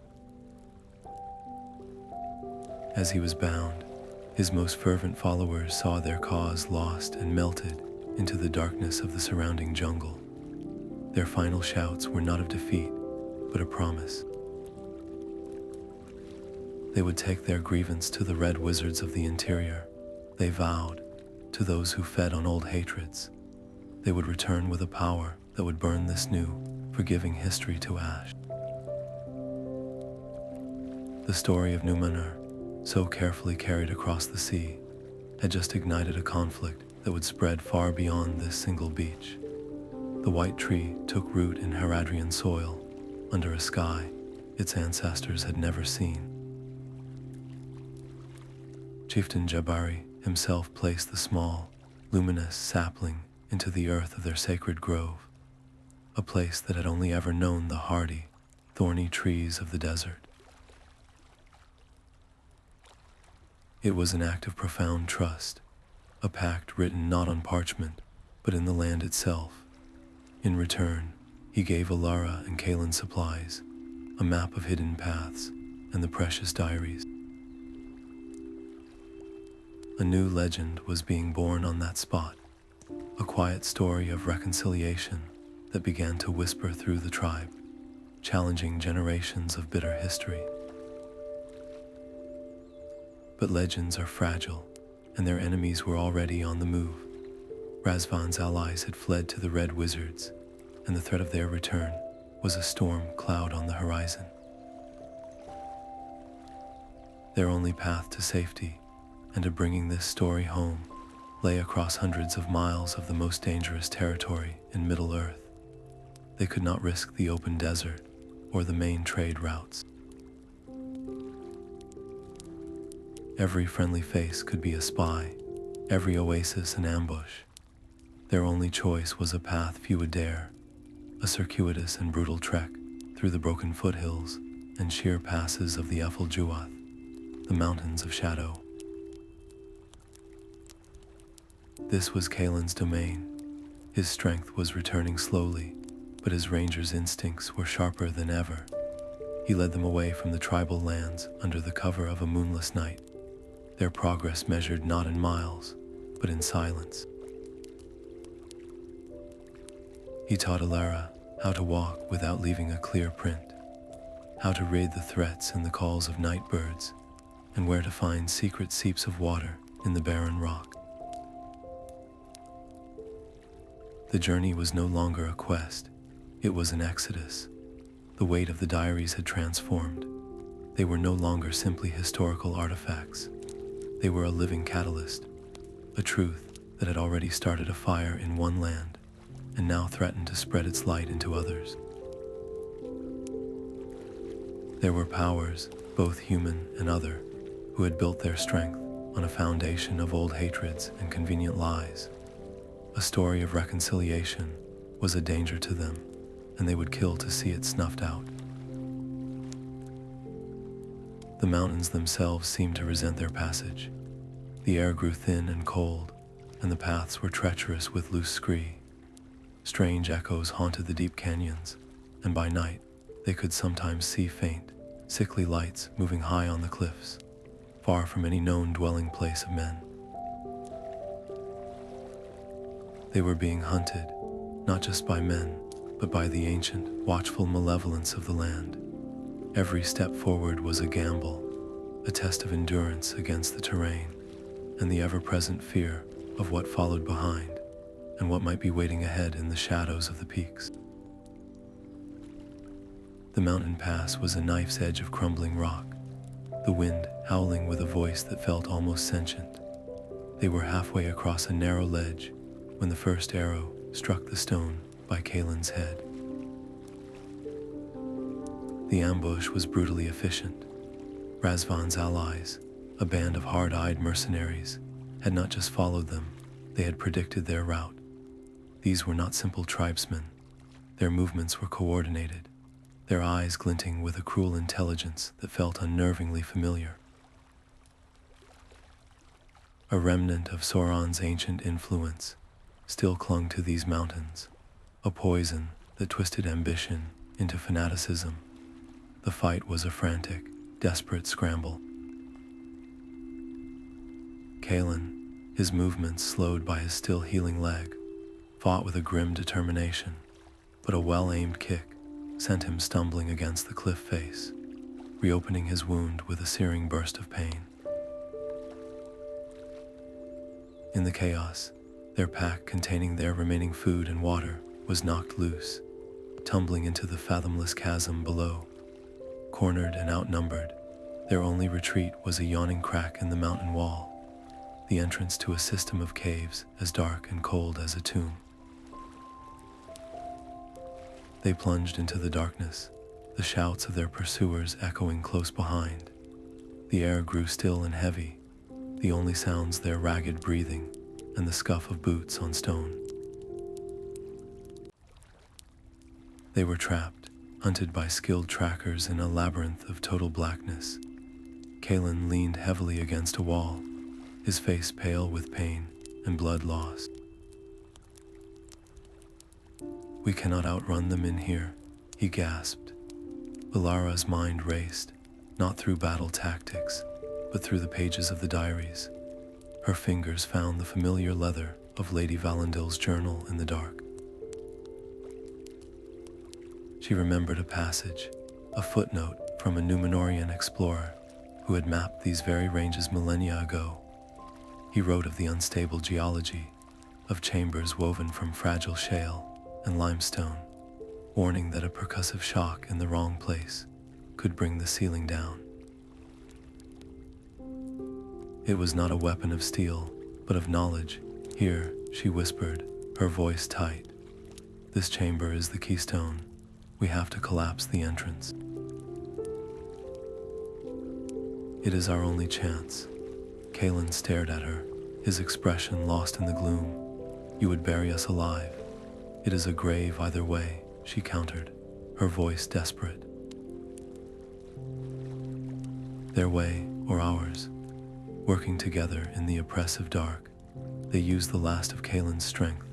As he was bound, his most fervent followers saw their cause lost and melted into the darkness of the surrounding jungle. Their final shouts were not of defeat, but a promise. They would take their grievance to the red wizards of the interior. They vowed, to those who fed on old hatreds, they would return with a power that would burn this new, forgiving history to ash. The story of Númenor, so carefully carried across the sea, had just ignited a conflict that would spread far beyond this single beach. The white tree took root in Haradrian soil, under a sky its ancestors had never seen. Chieftain Jabari himself placed the small, luminous sapling into the earth of their sacred grove, a place that had only ever known the hardy, thorny trees of the desert. It was an act of profound trust, a pact written not on parchment, but in the land itself. In return, he gave Elara and Kaelen supplies, a map of hidden paths, and the precious diaries. A new legend was being born on that spot, a quiet story of reconciliation that began to whisper through the tribe, challenging generations of bitter history. But legends are fragile, and their enemies were already on the move. Razvan's allies had fled to the Red Wizards, and the threat of their return was a storm cloud on the horizon. Their only path to safety and to bringing this story home lay across hundreds of miles of the most dangerous territory in Middle-earth. They could not risk the open desert or the main trade routes. Every friendly face could be a spy, every oasis an ambush. Their only choice was a path few would dare, a circuitous and brutal trek through the broken foothills and sheer passes of the Effeljuath, the mountains of shadow. This was Kaelen's domain. His strength was returning slowly, but his ranger's instincts were sharper than ever. He led them away from the tribal lands under the cover of a moonless night, their progress measured not in miles, but in silence. He taught Elara how to walk without leaving a clear print, how to read the threats and the calls of night birds, and where to find secret seeps of water in the barren rock. The journey was no longer a quest, it was an exodus. The weight of the diaries had transformed. They were no longer simply historical artifacts. They were a living catalyst, a truth that had already started a fire in one land and now threatened to spread its light into others. There were powers, both human and other, who had built their strength on a foundation of old hatreds and convenient lies. A story of reconciliation was a danger to them, and they would kill to see it snuffed out. The mountains themselves seemed to resent their passage. The air grew thin and cold, and the paths were treacherous with loose scree. Strange echoes haunted the deep canyons, and by night they could sometimes see faint, sickly lights moving high on the cliffs, far from any known dwelling place of men. They were being hunted, not just by men, but by the ancient, watchful malevolence of the land. Every step forward was a gamble, a test of endurance against the terrain, and the ever-present fear of what followed behind, and what might be waiting ahead in the shadows of the peaks. The mountain pass was a knife's edge of crumbling rock, the wind howling with a voice that felt almost sentient. They were halfway across a narrow ledge when the first arrow struck the stone by Kaelen's head. The ambush was brutally efficient. Razvan's allies, a band of hard-eyed mercenaries, had not just followed them, they had predicted their route. These were not simple tribesmen. Their movements were coordinated, their eyes glinting with a cruel intelligence that felt unnervingly familiar. A remnant of Sauron's ancient influence still clung to these mountains, a poison that twisted ambition into fanaticism. The fight was a frantic, desperate scramble. Kaelen, his movements slowed by his still healing leg, fought with a grim determination, but a well-aimed kick sent him stumbling against the cliff face, reopening his wound with a searing burst of pain. In the chaos, their pack containing their remaining food and water was knocked loose, tumbling into the fathomless chasm below. Cornered and outnumbered, their only retreat was a yawning crack in the mountain wall, the entrance to a system of caves as dark and cold as a tomb. They plunged into the darkness, the shouts of their pursuers echoing close behind. The air grew still and heavy, the only sounds their ragged breathing and the scuff of boots on stone. They were trapped, hunted by skilled trackers in a labyrinth of total blackness. Kaelen leaned heavily against a wall, his face pale with pain and blood lost. "We cannot outrun them in here," he gasped. Elara's mind raced, not through battle tactics, but through the pages of the diaries. Her fingers found the familiar leather of Lady Valendil's journal in the dark. She remembered a passage, a footnote from a Númenorian explorer who had mapped these very ranges millennia ago. He wrote of the unstable geology, of chambers woven from fragile shale and limestone, warning that a percussive shock in the wrong place could bring the ceiling down. It was not a weapon of steel, but of knowledge. "Here," she whispered, her voice tight. "This chamber is the keystone. We have to collapse the entrance. It is our only chance." Kaelen stared at her, his expression lost in the gloom. "You would bury us alive. It is a grave either way," she countered, her voice desperate. Their way or ours, working together in the oppressive dark, they used the last of Kaelen's strength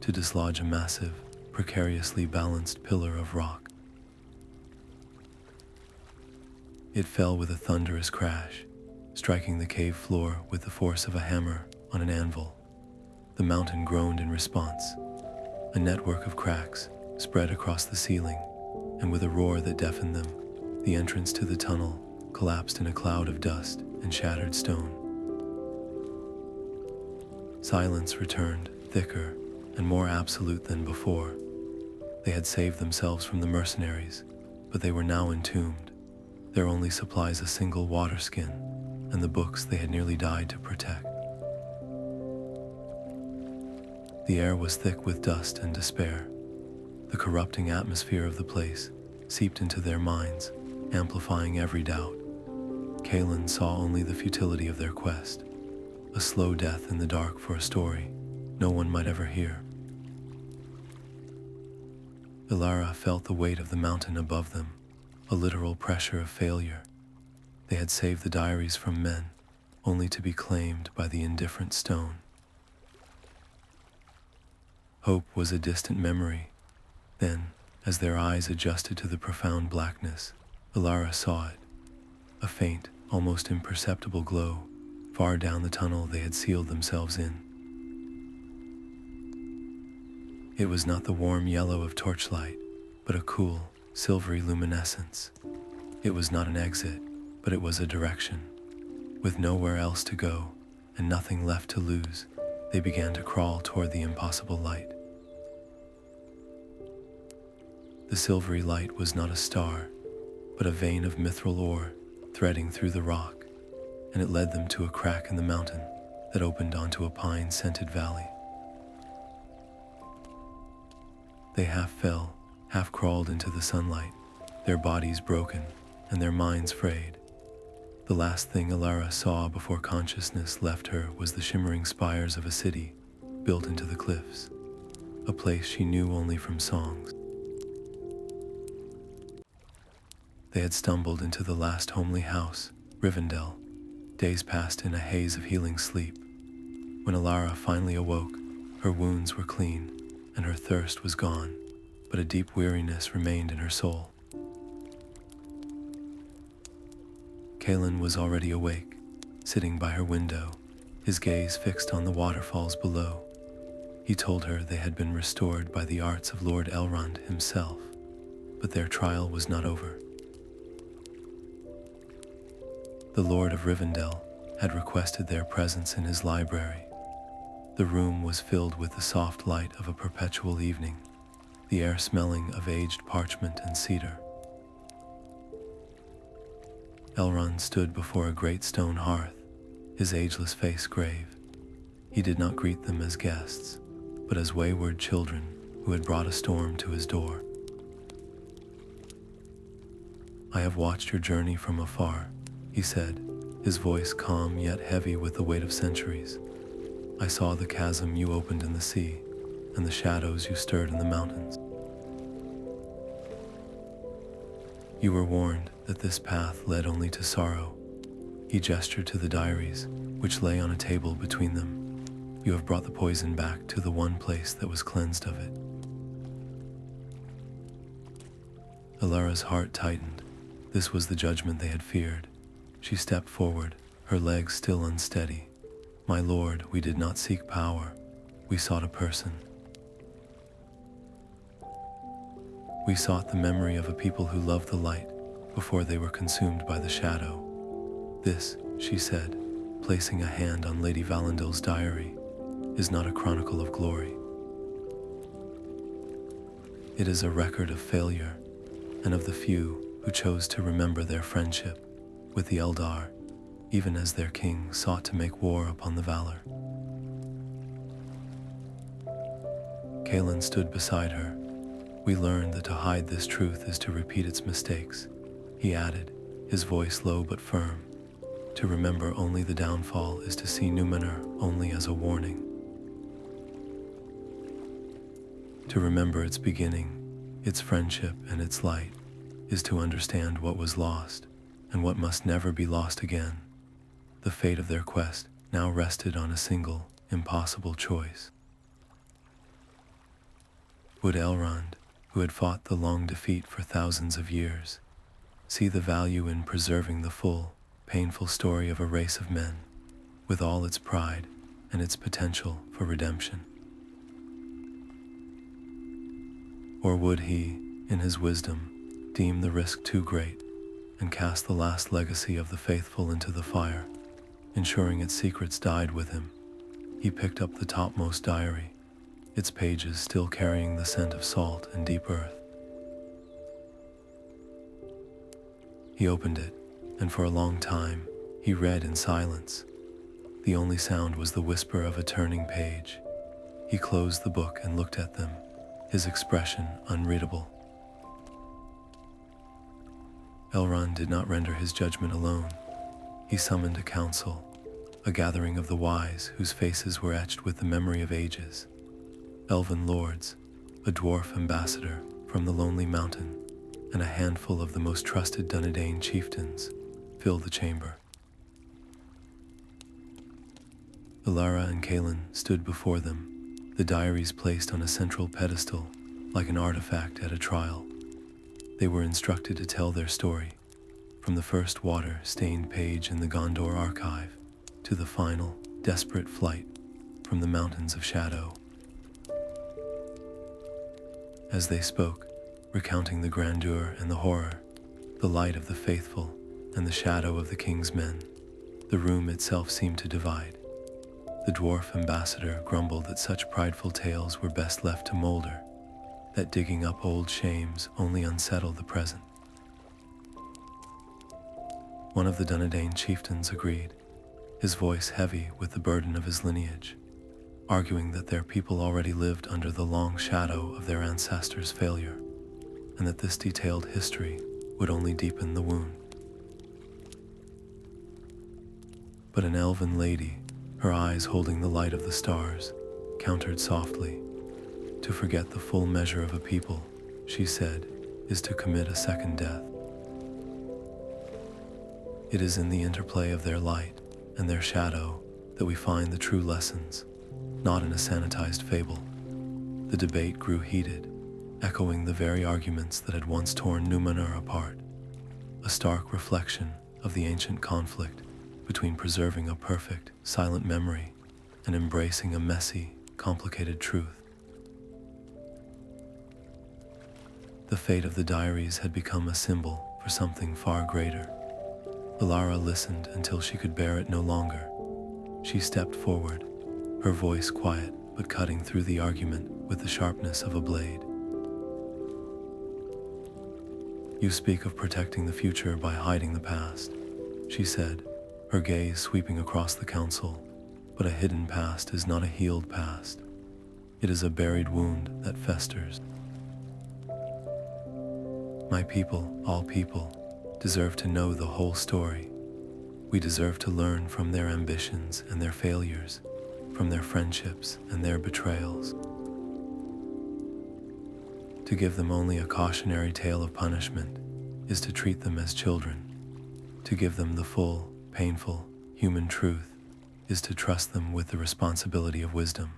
to dislodge a massive, precariously balanced pillar of rock. It fell with a thunderous crash, striking the cave floor with the force of a hammer on an anvil. The mountain groaned in response. A network of cracks spread across the ceiling, and with a roar that deafened them, the entrance to the tunnel collapsed in a cloud of dust and shattered stone. Silence returned, thicker and more absolute than before. They had saved themselves from the mercenaries, but they were now entombed, their only supplies a single water skin and the books they had nearly died to protect. The air was thick with dust and despair. The corrupting atmosphere of the place seeped into their minds, amplifying every doubt. Kaelen saw only the futility of their quest, a slow death in the dark for a story no one might ever hear. Elara felt the weight of the mountain above them, a literal pressure of failure. They had saved the diaries from men, only to be claimed by the indifferent stone. Hope was a distant memory. Then, as their eyes adjusted to the profound blackness, Elara saw it, a faint, almost imperceptible glow, far down the tunnel they had sealed themselves in. It was not the warm yellow of torchlight, but a cool, silvery luminescence. It was not an exit, but it was a direction. With nowhere else to go, and nothing left to lose, they began to crawl toward the impossible light. The silvery light was not a star, but a vein of mithril ore threading through the rock, and it led them to a crack in the mountain that opened onto a pine-scented valley. They half fell, half crawled into the sunlight, their bodies broken and their minds frayed. The last thing Elara saw before consciousness left her was the shimmering spires of a city built into the cliffs, a place she knew only from songs. They had stumbled into the last homely house, Rivendell. Days passed in a haze of healing sleep. When Elara finally awoke, her wounds were clean and her thirst was gone, but a deep weariness remained in her soul. Kaelen was already awake, sitting by her window, his gaze fixed on the waterfalls below. He told her they had been restored by the arts of Lord Elrond himself, but their trial was not over. The Lord of Rivendell had requested their presence in his library. The room was filled with the soft light of a perpetual evening, the air smelling of aged parchment and cedar. Elrond stood before a great stone hearth, his ageless face grave. He did not greet them as guests, but as wayward children who had brought a storm to his door. "I have watched your journey from afar," he said, his voice calm yet heavy with the weight of centuries. "I saw the chasm you opened in the sea, and the shadows you stirred in the mountains. You were warned that this path led only to sorrow." He gestured to the diaries, which lay on a table between them. "You have brought the poison back to the one place that was cleansed of it." Elara's heart tightened. This was the judgment they had feared. She stepped forward, her legs still unsteady. "My lord, we did not seek power. We sought a person. We sought the memory of a people who loved the light before they were consumed by the shadow." "This," she said, placing a hand on Lady Valindel's diary, "is not a chronicle of glory. It is a record of failure, and of the few who chose to remember their friendship with the Eldar, even as their king sought to make war upon the Valar." Kaelen stood beside her. "We learned that to hide this truth is to repeat its mistakes," he added, his voice low but firm. "To remember only the downfall is to see Númenor only as a warning. To remember its beginning, its friendship and its light, is to understand what was lost and what must never be lost again." The fate of their quest now rested on a single, impossible choice. Would Elrond, who had fought the long defeat for thousands of years, see the value in preserving the full, painful story of a race of men, with all its pride, and its potential for redemption. Or would he, in his wisdom, deem the risk too great and cast the last legacy of the faithful into the fire, ensuring its secrets died with him? He picked up the topmost diary, its pages still carrying the scent of salt and deep earth. He opened it, and for a long time, he read in silence. The only sound was the whisper of a turning page. He closed the book and looked at them, his expression unreadable. Elrond did not render his judgment alone. He summoned a council, a gathering of the wise whose faces were etched with the memory of ages. Elven lords, a dwarf ambassador from the Lonely Mountain, and a handful of the most trusted Dunedain chieftains filled the chamber. Elara and Kaelen stood before them, the diaries placed on a central pedestal like an artifact at a trial. They were instructed to tell their story, from the first water-stained page in the Gondor archive to the final, desperate flight from the Mountains of Shadow. As they spoke, recounting the grandeur and the horror, the light of the faithful and the shadow of the king's men, the room itself seemed to divide. The dwarf ambassador grumbled that such prideful tales were best left to molder, that digging up old shames only unsettled the present. One of the Dunedain chieftains agreed, his voice heavy with the burden of his lineage, arguing that their people already lived under the long shadow of their ancestors' failure, and that this detailed history would only deepen the wound. But an elven lady, her eyes holding the light of the stars, countered softly. To forget the full measure of a people, she said, is to commit a second death. It is in the interplay of their light and their shadow that we find the true lessons, not in a sanitized fable. The debate grew heated, echoing the very arguments that had once torn Númenor apart, a stark reflection of the ancient conflict between preserving a perfect, silent memory and embracing a messy, complicated truth. The fate of the diaries had become a symbol for something far greater. Elara listened until she could bear it no longer. She stepped forward, her voice quiet but cutting through the argument with the sharpness of a blade. You speak of protecting the future by hiding the past, she said, her gaze sweeping across the council. But a hidden past is not a healed past. It is a buried wound that festers. My people, all people, deserve to know the whole story. We deserve to learn from their ambitions and their failures, from their friendships and their betrayals. To give them only a cautionary tale of punishment is to treat them as children. To give them the full, painful, human truth is to trust them with the responsibility of wisdom.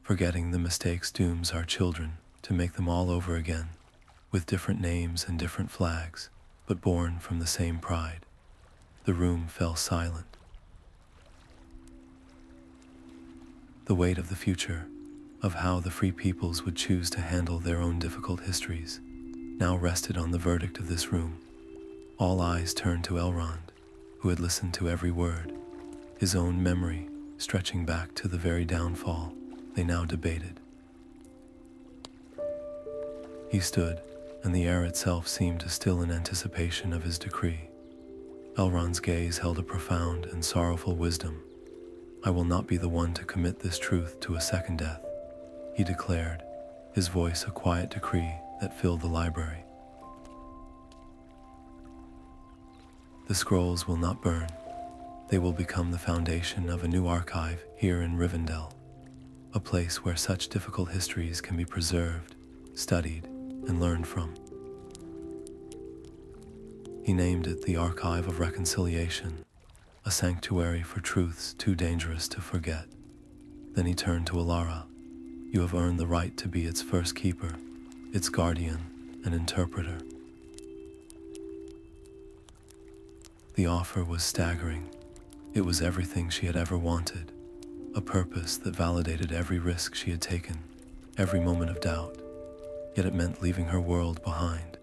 Forgetting the mistakes dooms our children to make them all over again, with different names and different flags, but born from the same pride. The room fell silent. The weight of the future, of how the free peoples would choose to handle their own difficult histories, now rested on the verdict of this room. All eyes turned to Elrond, who had listened to every word, his own memory stretching back to the very downfall they now debated. He stood, and the air itself seemed to still in anticipation of his decree. Elrond's gaze held a profound and sorrowful wisdom. I will not be the one to commit this truth to a second death, he declared, his voice a quiet decree that filled the library. The scrolls will not burn. They will become the foundation of a new archive here in Rivendell, a place where such difficult histories can be preserved, studied, and learned from. He named it the Archive of Reconciliation, a sanctuary for truths too dangerous to forget. Then he turned to Elara. You have earned the right to be its first keeper, its guardian and interpreter. The offer was staggering. It was everything she had ever wanted, a purpose that validated every risk she had taken, every moment of doubt, yet it meant leaving her world behind.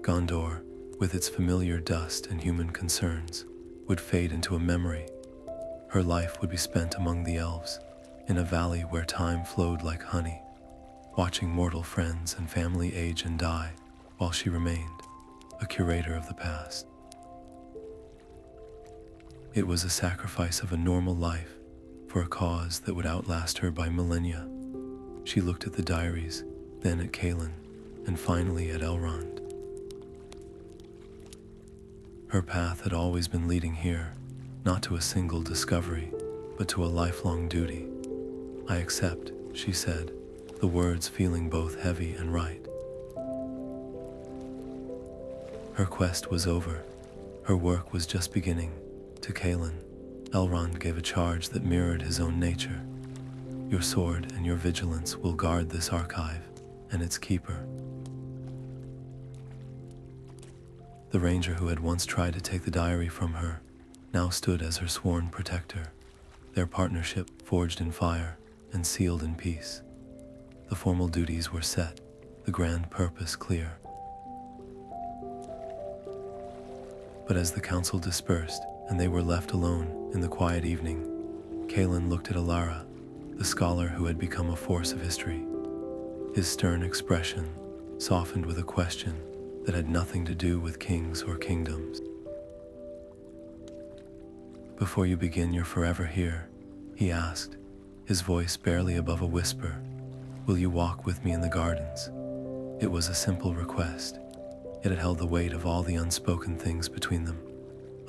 Gondor, with its familiar dust and human concerns, would fade into a memory. Her life would be spent among the elves, in a valley where time flowed like honey, watching mortal friends and family age and die, while she remained a curator of the past. It was a sacrifice of a normal life for a cause that would outlast her by millennia. She looked at the diaries, then at Kaelen, and finally at Elrond. Her path had always been leading here, not to a single discovery, but to a lifelong duty. "I accept," she said, the words feeling both heavy and right. Her quest was over. Her work was just beginning. To Kaelen, Elrond gave a charge that mirrored his own nature. "Your sword and your vigilance will guard this archive and its keeper." The ranger who had once tried to take the diary from her now stood as her sworn protector, their partnership forged in fire and sealed in peace. The formal duties were set, the grand purpose clear. But as the council dispersed and they were left alone in the quiet evening, Kaelen looked at Elara, the scholar who had become a force of history. His stern expression softened with a question that had nothing to do with kings or kingdoms. "Before you begin your forever here," he asked, his voice barely above a whisper, "will you walk with me in the gardens?" It was a simple request, yet it held the weight of all the unspoken things between them,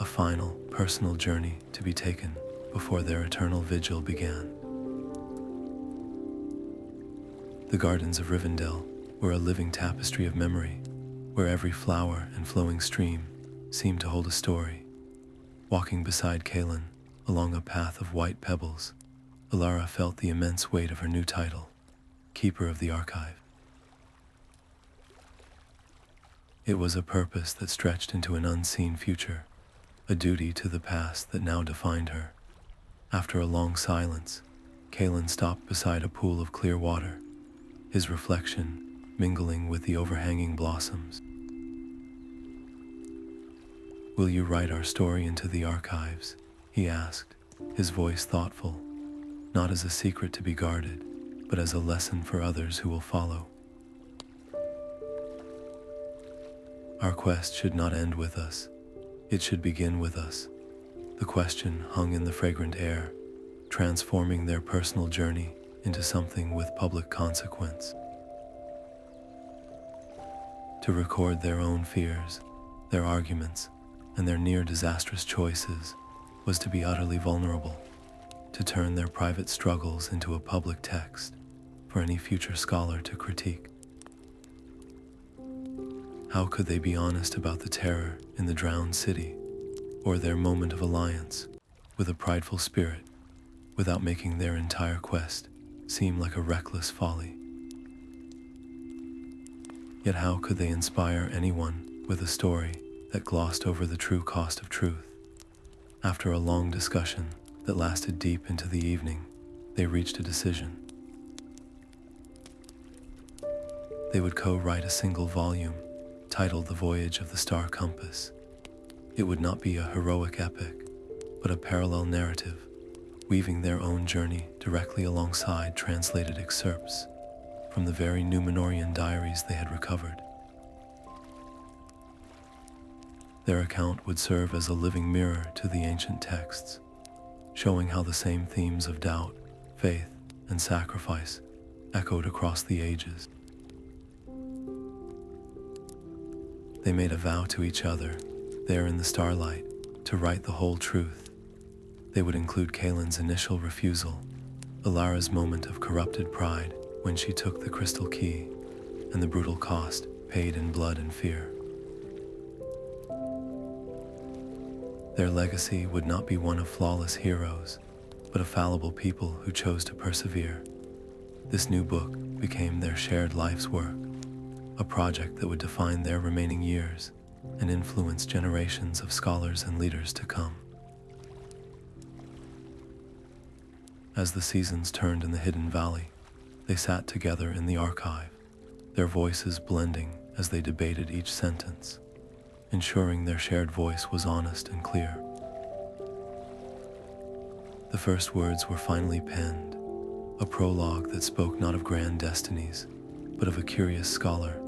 a final, personal journey to be taken before their eternal vigil began. The gardens of Rivendell were a living tapestry of memory, where every flower and flowing stream seemed to hold a story. Walking beside Kaelen, along a path of white pebbles, Elara felt the immense weight of her new title, Keeper of the Archive. It was a purpose that stretched into an unseen future, a duty to the past that now defined her. After a long silence, Kaelen stopped beside a pool of clear water, his reflection mingling with the overhanging blossoms. "Will you write our story into the archives?" he asked, his voice thoughtful, not as a secret to be guarded, but as a lesson for others who will follow. "Our quest should not end with us. It should begin with us." The question hung in the fragrant air, transforming their personal journey into something with public consequence. To record their own fears, their arguments, and their near disastrous choices was to be utterly vulnerable, to turn their private struggles into a public text for any future scholar to critique. How could they be honest about the terror in the drowned city, or their moment of alliance with a prideful spirit, without making their entire quest seem like a reckless folly? Yet how could they inspire anyone with a story that glossed over the true cost of truth? After a long discussion that lasted deep into the evening, they reached a decision. They would co-write a single volume titled The Voyage of the Star Compass. It would not be a heroic epic, but a parallel narrative, weaving their own journey directly alongside translated excerpts from the very Númenorian diaries they had recovered. Their account would serve as a living mirror to the ancient texts, showing how the same themes of doubt, faith, and sacrifice echoed across the ages. They made a vow to each other, there in the starlight, to write the whole truth. They would include Kaelin's initial refusal, Elara's moment of corrupted pride when she took the crystal key, and the brutal cost paid in blood and fear. Their legacy would not be one of flawless heroes, but of fallible people who chose to persevere. This new book became their shared life's work, a project that would define their remaining years and influence generations of scholars and leaders to come. As the seasons turned in the hidden valley, they sat together in the archive, their voices blending as they debated each sentence, ensuring their shared voice was honest and clear. The first words were finally penned, a prologue that spoke not of grand destinies, but of a curious scholar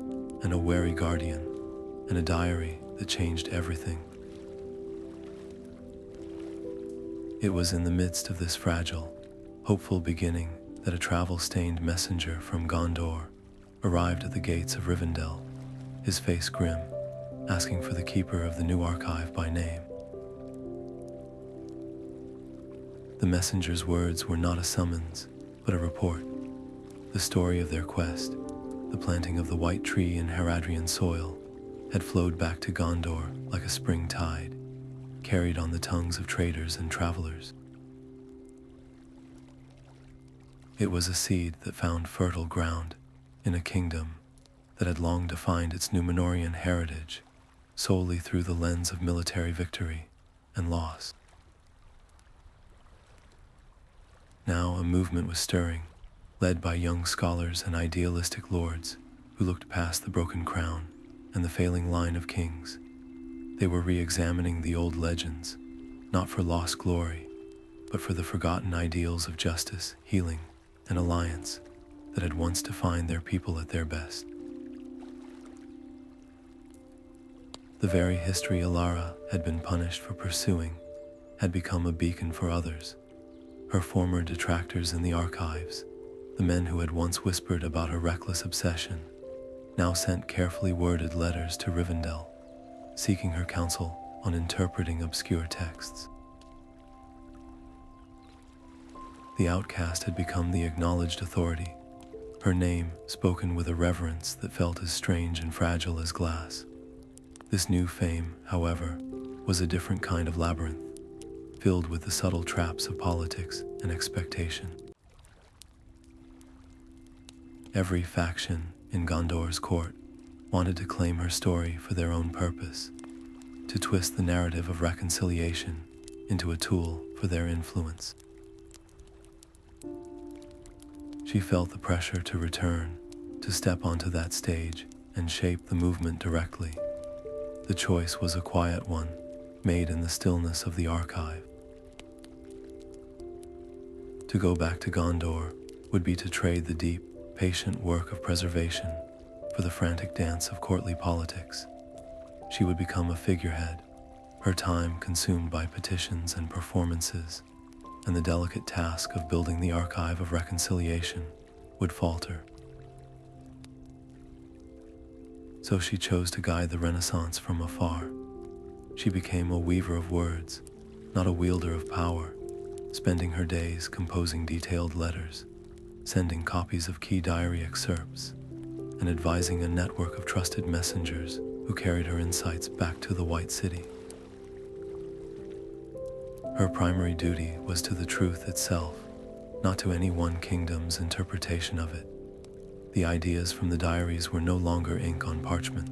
and a wary guardian, and a diary that changed everything. It was in the midst of this fragile, hopeful beginning that a travel-stained messenger from Gondor arrived at the gates of Rivendell, his face grim, asking for the keeper of the new archive by name. The messenger's words were not a summons, but a report, the story of their quest. The planting of the white tree in Haradrian soil had flowed back to Gondor like a spring tide, carried on the tongues of traders and travelers. It was a seed that found fertile ground in a kingdom that had long defined its Númenorian heritage solely through the lens of military victory and loss. Now a movement was stirring, led by young scholars and idealistic lords who looked past the broken crown and the failing line of kings. They were re-examining the old legends, not for lost glory, but for the forgotten ideals of justice, healing, and alliance that had once defined their people at their best. The very history Elara had been punished for pursuing had become a beacon for others. Her former detractors in the archives, the men who had once whispered about her reckless obsession, now sent carefully worded letters to Rivendell, seeking her counsel on interpreting obscure texts. The outcast had become the acknowledged authority, her name spoken with a reverence that felt as strange and fragile as glass. This new fame, however, was a different kind of labyrinth, filled with the subtle traps of politics and expectation. Every faction in Gondor's court wanted to claim her story for their own purpose, to twist the narrative of reconciliation into a tool for their influence. She felt the pressure to return, to step onto that stage and shape the movement directly. The choice was a quiet one, made in the stillness of the archive. To go back to Gondor would be to trade the deep, patient work of preservation for the frantic dance of courtly politics. She would become a figurehead, her time consumed by petitions and performances, and the delicate task of building the archive of reconciliation would falter. So she chose to guide the Renaissance from afar. She became a weaver of words, not a wielder of power, spending her days composing detailed letters, sending copies of key diary excerpts, and advising a network of trusted messengers who carried her insights back to the White City. Her primary duty was to the truth itself, not to any one kingdom's interpretation of it. The ideas from the diaries were no longer ink on parchment.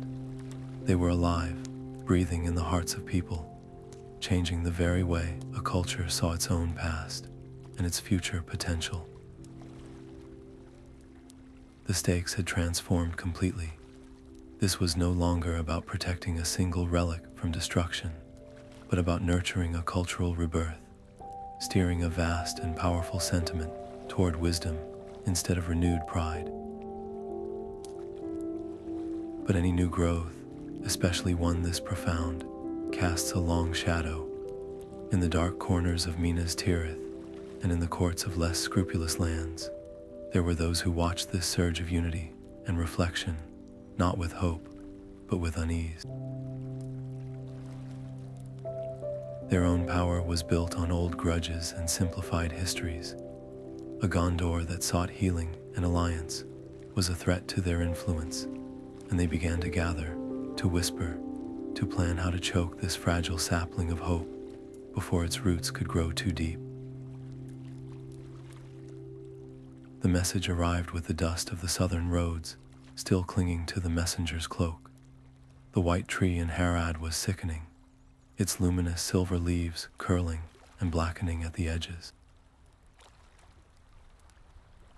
They were alive, breathing in the hearts of people, changing the very way a culture saw its own past and its future potential. The stakes had transformed completely. This was no longer about protecting a single relic from destruction, but about nurturing a cultural rebirth, steering a vast and powerful sentiment toward wisdom instead of renewed pride. But any new growth, especially one this profound, casts a long shadow. In the dark corners of Minas Tirith and in the courts of less scrupulous lands, there were those who watched this surge of unity and reflection, not with hope, but with unease. Their own power was built on old grudges and simplified histories. A Gondor that sought healing and alliance was a threat to their influence, and they began to gather, to whisper, to plan how to choke this fragile sapling of hope before its roots could grow too deep. The message arrived with the dust of the southern roads still clinging to the messenger's cloak. The white tree in Harad was sickening, its luminous silver leaves curling and blackening at the edges.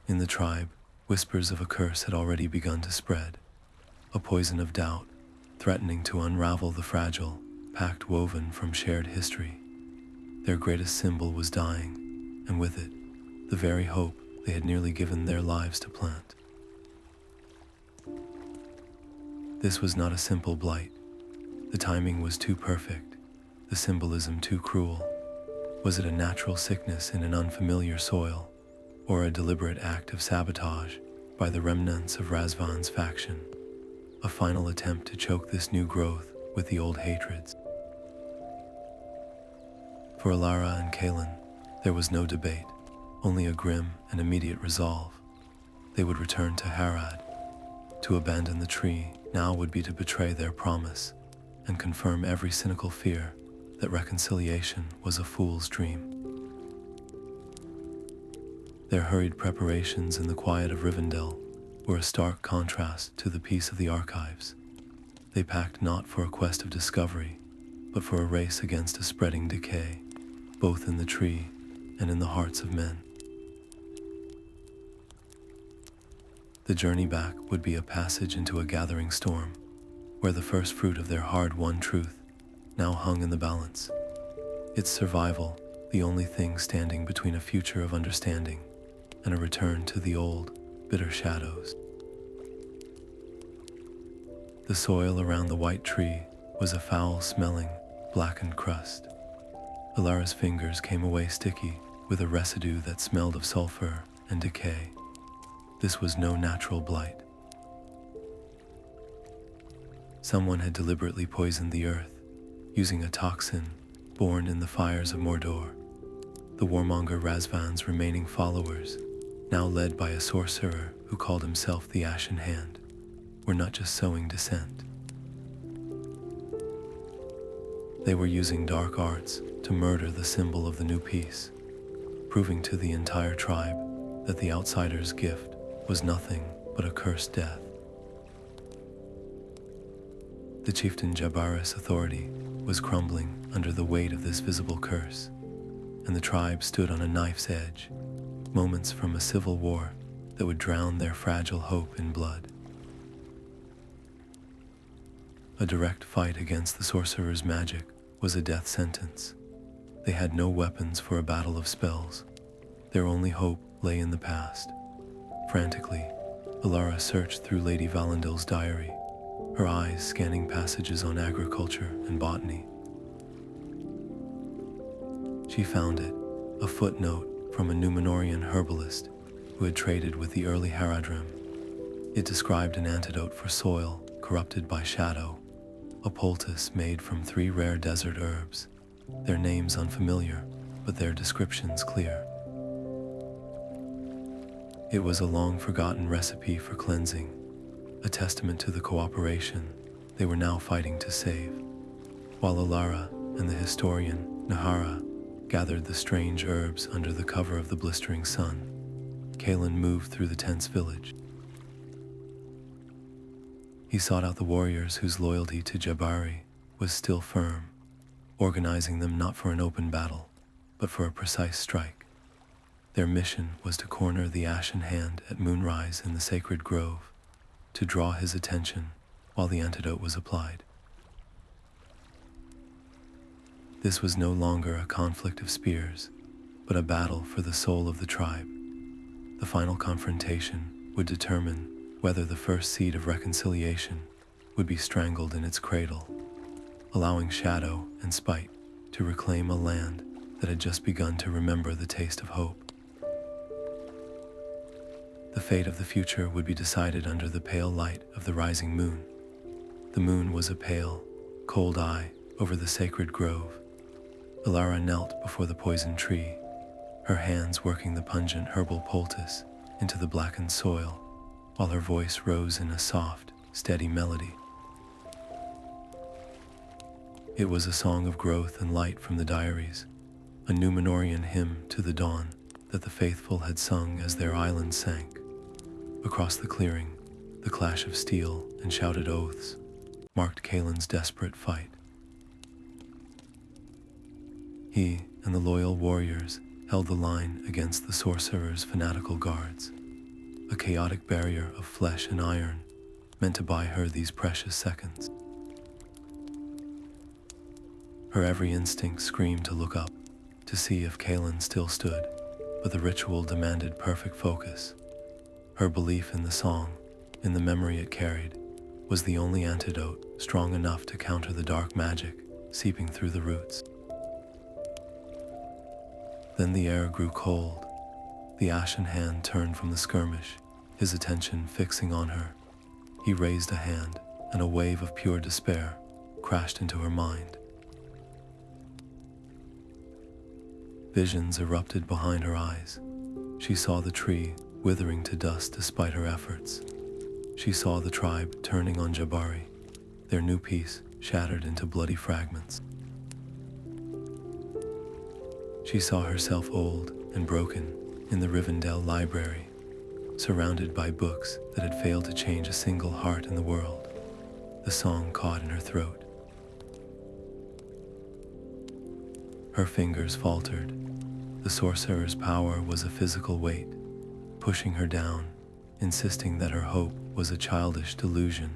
In the tribe, whispers of a curse had already begun to spread, a poison of doubt, threatening to unravel the fragile pact woven from shared history. Their greatest symbol was dying, and with it, the very hope they had nearly given their lives to plant. This was not a simple blight. The timing was too perfect, the symbolism too cruel. Was it a natural sickness in an unfamiliar soil, or a deliberate act of sabotage by the remnants of Razvan's faction? A final attempt to choke this new growth with the old hatreds. For Elara and Kaelen, there was no debate, only a grim and immediate resolve. They would return to Harad. To abandon the tree now would be to betray their promise and confirm every cynical fear that reconciliation was a fool's dream. Their hurried preparations in the quiet of Rivendell were a stark contrast to the peace of the archives. They packed not for a quest of discovery, but for a race against a spreading decay, both in the tree and in the hearts of men. The journey back would be a passage into a gathering storm, where the first fruit of their hard-won truth now hung in the balance. Its survival, the only thing standing between a future of understanding and a return to the old, bitter shadows. The soil around the white tree was a foul-smelling, blackened crust. Elara's fingers came away sticky with a residue that smelled of sulfur and decay. This was no natural blight. Someone had deliberately poisoned the earth, using a toxin born in the fires of Mordor. The warmonger Razvan's remaining followers, now led by a sorcerer who called himself the Ashen Hand, were not just sowing dissent. They were using dark arts to murder the symbol of the new peace, proving to the entire tribe that the outsider's gift was nothing but a cursed death. The chieftain Jabbaris' authority was crumbling under the weight of this visible curse, and the tribe stood on a knife's edge, moments from a civil war that would drown their fragile hope in blood. A direct fight against the sorcerer's magic was a death sentence. They had no weapons for a battle of spells. Their only hope lay in the past. Frantically, Elara searched through Lady Valindel's diary, her eyes scanning passages on agriculture and botany. She found it, a footnote from a Númenorian herbalist who had traded with the early Haradrim. It described an antidote for soil corrupted by shadow, a poultice made from 3 rare desert herbs, their names unfamiliar, but their descriptions clear. It was a long-forgotten recipe for cleansing, a testament to the cooperation they were now fighting to save. While Elara and the historian Nahara gathered the strange herbs under the cover of the blistering sun, Kaelen moved through the tense village. He sought out the warriors whose loyalty to Jabari was still firm, organizing them not for an open battle, but for a precise strike. Their mission was to corner the Ashen Hand at moonrise in the sacred grove, to draw his attention while the antidote was applied. This was no longer a conflict of spears, but a battle for the soul of the tribe. The final confrontation would determine whether the first seed of reconciliation would be strangled in its cradle, allowing shadow and spite to reclaim a land that had just begun to remember the taste of hope. The fate of the future would be decided under the pale light of the rising moon. The moon was a pale, cold eye over the sacred grove. Elara knelt before the poison tree, her hands working the pungent herbal poultice into the blackened soil, while her voice rose in a soft, steady melody. It was a song of growth and light from the diaries, a Númenorian hymn to the dawn that the faithful had sung as their island sank. Across the clearing, the clash of steel and shouted oaths marked Kaelen's desperate fight. He and the loyal warriors held the line against the sorcerer's fanatical guards, a chaotic barrier of flesh and iron meant to buy her these precious seconds. Her every instinct screamed to look up, to see if Kaelen still stood, but the ritual demanded perfect focus. Her belief in the song, in the memory it carried, was the only antidote strong enough to counter the dark magic seeping through the roots. Then the air grew cold. The ashen hand turned from the skirmish, his attention fixing on her. He raised a hand, and a wave of pure despair crashed into her mind. Visions erupted behind her eyes. She saw the tree withering to dust despite her efforts. She saw the tribe turning on Jabari, their new peace shattered into bloody fragments. She saw herself old and broken in the Rivendell library, surrounded by books that had failed to change a single heart in the world. The song caught in her throat. Her fingers faltered. The sorcerer's power was a physical weight, pushing her down, insisting that her hope was a childish delusion,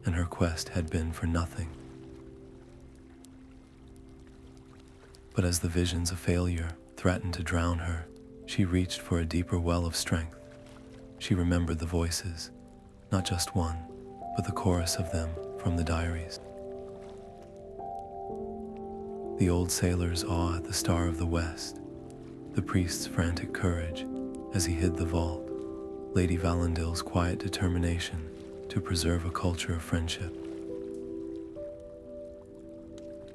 and her quest had been for nothing. But as the visions of failure threatened to drown her, she reached for a deeper well of strength. She remembered the voices, not just one, but the chorus of them from the diaries. The old sailor's awe at the Star of the West, the priest's frantic courage as he hid the vault, Lady Valandil's quiet determination to preserve a culture of friendship.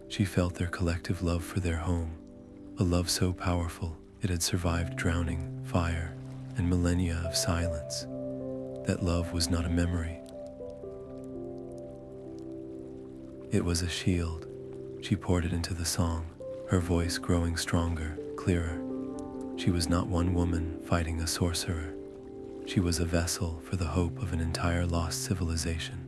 She felt their collective love for their home, a love so powerful it had survived drowning, fire, and millennia of silence. That love was not a memory. It was a shield. She poured it into the song, her voice growing stronger, clearer. She was not one woman fighting a sorcerer. She was a vessel for the hope of an entire lost civilization.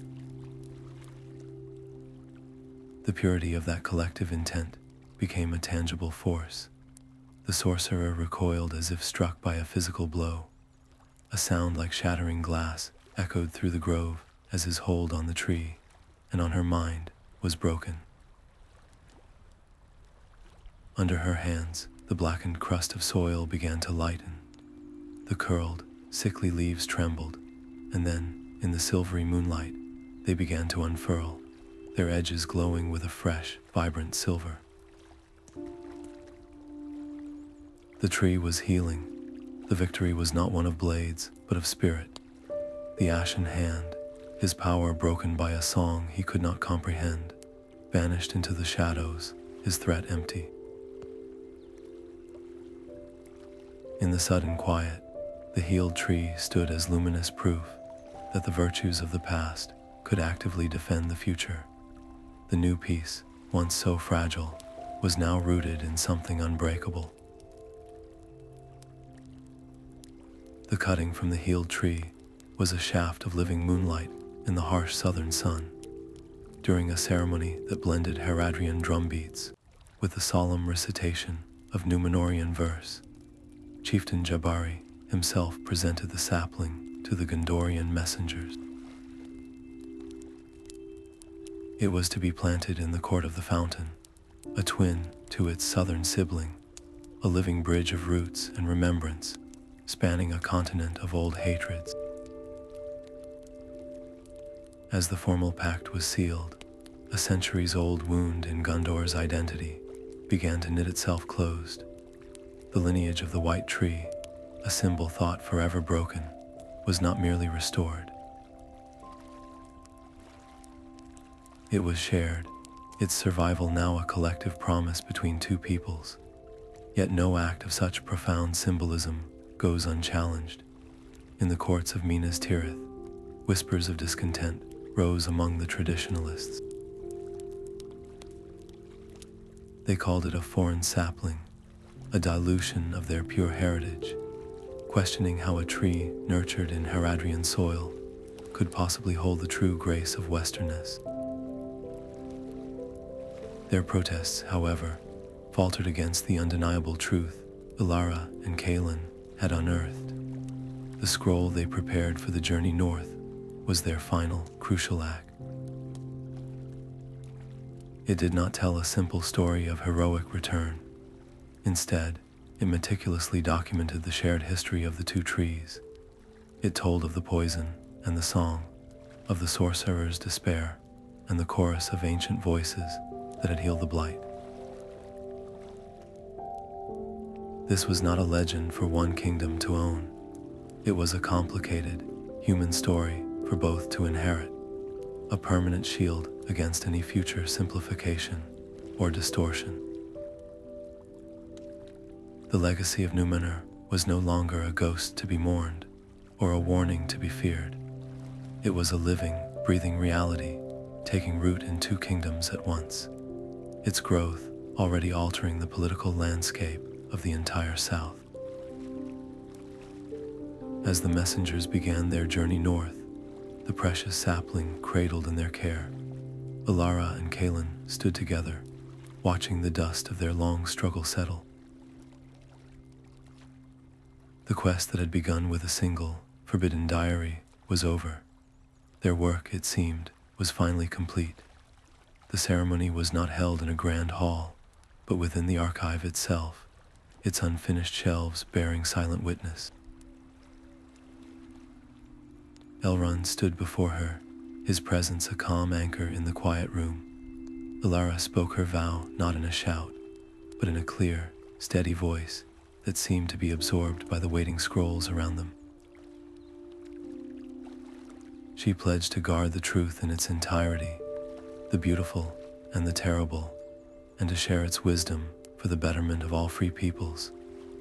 The purity of that collective intent became a tangible force. The sorcerer recoiled as if struck by a physical blow. A sound like shattering glass echoed through the grove as his hold on the tree and on her mind was broken. Under her hands, the blackened crust of soil began to lighten. The curled, sickly leaves trembled, and then, in the silvery moonlight, they began to unfurl, their edges glowing with a fresh, vibrant silver. The tree was healing. The victory was not one of blades, but of spirit. The ashen hand, his power broken by a song he could not comprehend, vanished into the shadows, his threat empty. In the sudden quiet, the healed tree stood as luminous proof that the virtues of the past could actively defend the future. The new peace, once so fragile, was now rooted in something unbreakable. The cutting from the healed tree was a shaft of living moonlight in the harsh southern sun. During a ceremony that blended Haradrian drumbeats with the solemn recitation of Númenorian verse, Chieftain Jabari himself presented the sapling to the Gondorian messengers. It was to be planted in the court of the fountain, a twin to its southern sibling, a living bridge of roots and remembrance, spanning a continent of old hatreds. As the formal pact was sealed, a centuries-old wound in Gondor's identity began to knit itself closed. The lineage of the white tree, a symbol thought forever broken, was not merely restored. It was shared, its survival now a collective promise between two peoples. Yet no act of such profound symbolism goes unchallenged. In the courts of Minas Tirith, whispers of discontent rose among the traditionalists. They called it a foreign sapling, a dilution of their pure heritage, questioning how a tree nurtured in Haradrian soil could possibly hold the true grace of Westernness. Their protests, however, faltered against the undeniable truth Elara and Kaelen had unearthed. The scroll they prepared for the journey north was their final, crucial act. It did not tell a simple story of heroic return. Instead, it meticulously documented the shared history of the two trees. It told of the poison and the song, of the sorcerer's despair and the chorus of ancient voices that had healed the blight. This was not a legend for one kingdom to own. It was a complicated, human story for both to inherit, a permanent shield against any future simplification or distortion. The legacy of Númenor was no longer a ghost to be mourned or a warning to be feared. It was a living, breathing reality, taking root in two kingdoms at once, its growth already altering the political landscape of the entire South. As the messengers began their journey north, the precious sapling cradled in their care, Elara and Kaelen stood together, watching the dust of their long struggle settle. The quest that had begun with a single, forbidden diary was over. Their work, it seemed, was finally complete. The ceremony was not held in a grand hall, but within the archive itself, its unfinished shelves bearing silent witness. Elrond stood before her, his presence a calm anchor in the quiet room. Elara spoke her vow not in a shout, but in a clear, steady voice that seemed to be absorbed by the waiting scrolls around them. She pledged to guard the truth in its entirety, the beautiful and the terrible, and to share its wisdom for the betterment of all free peoples,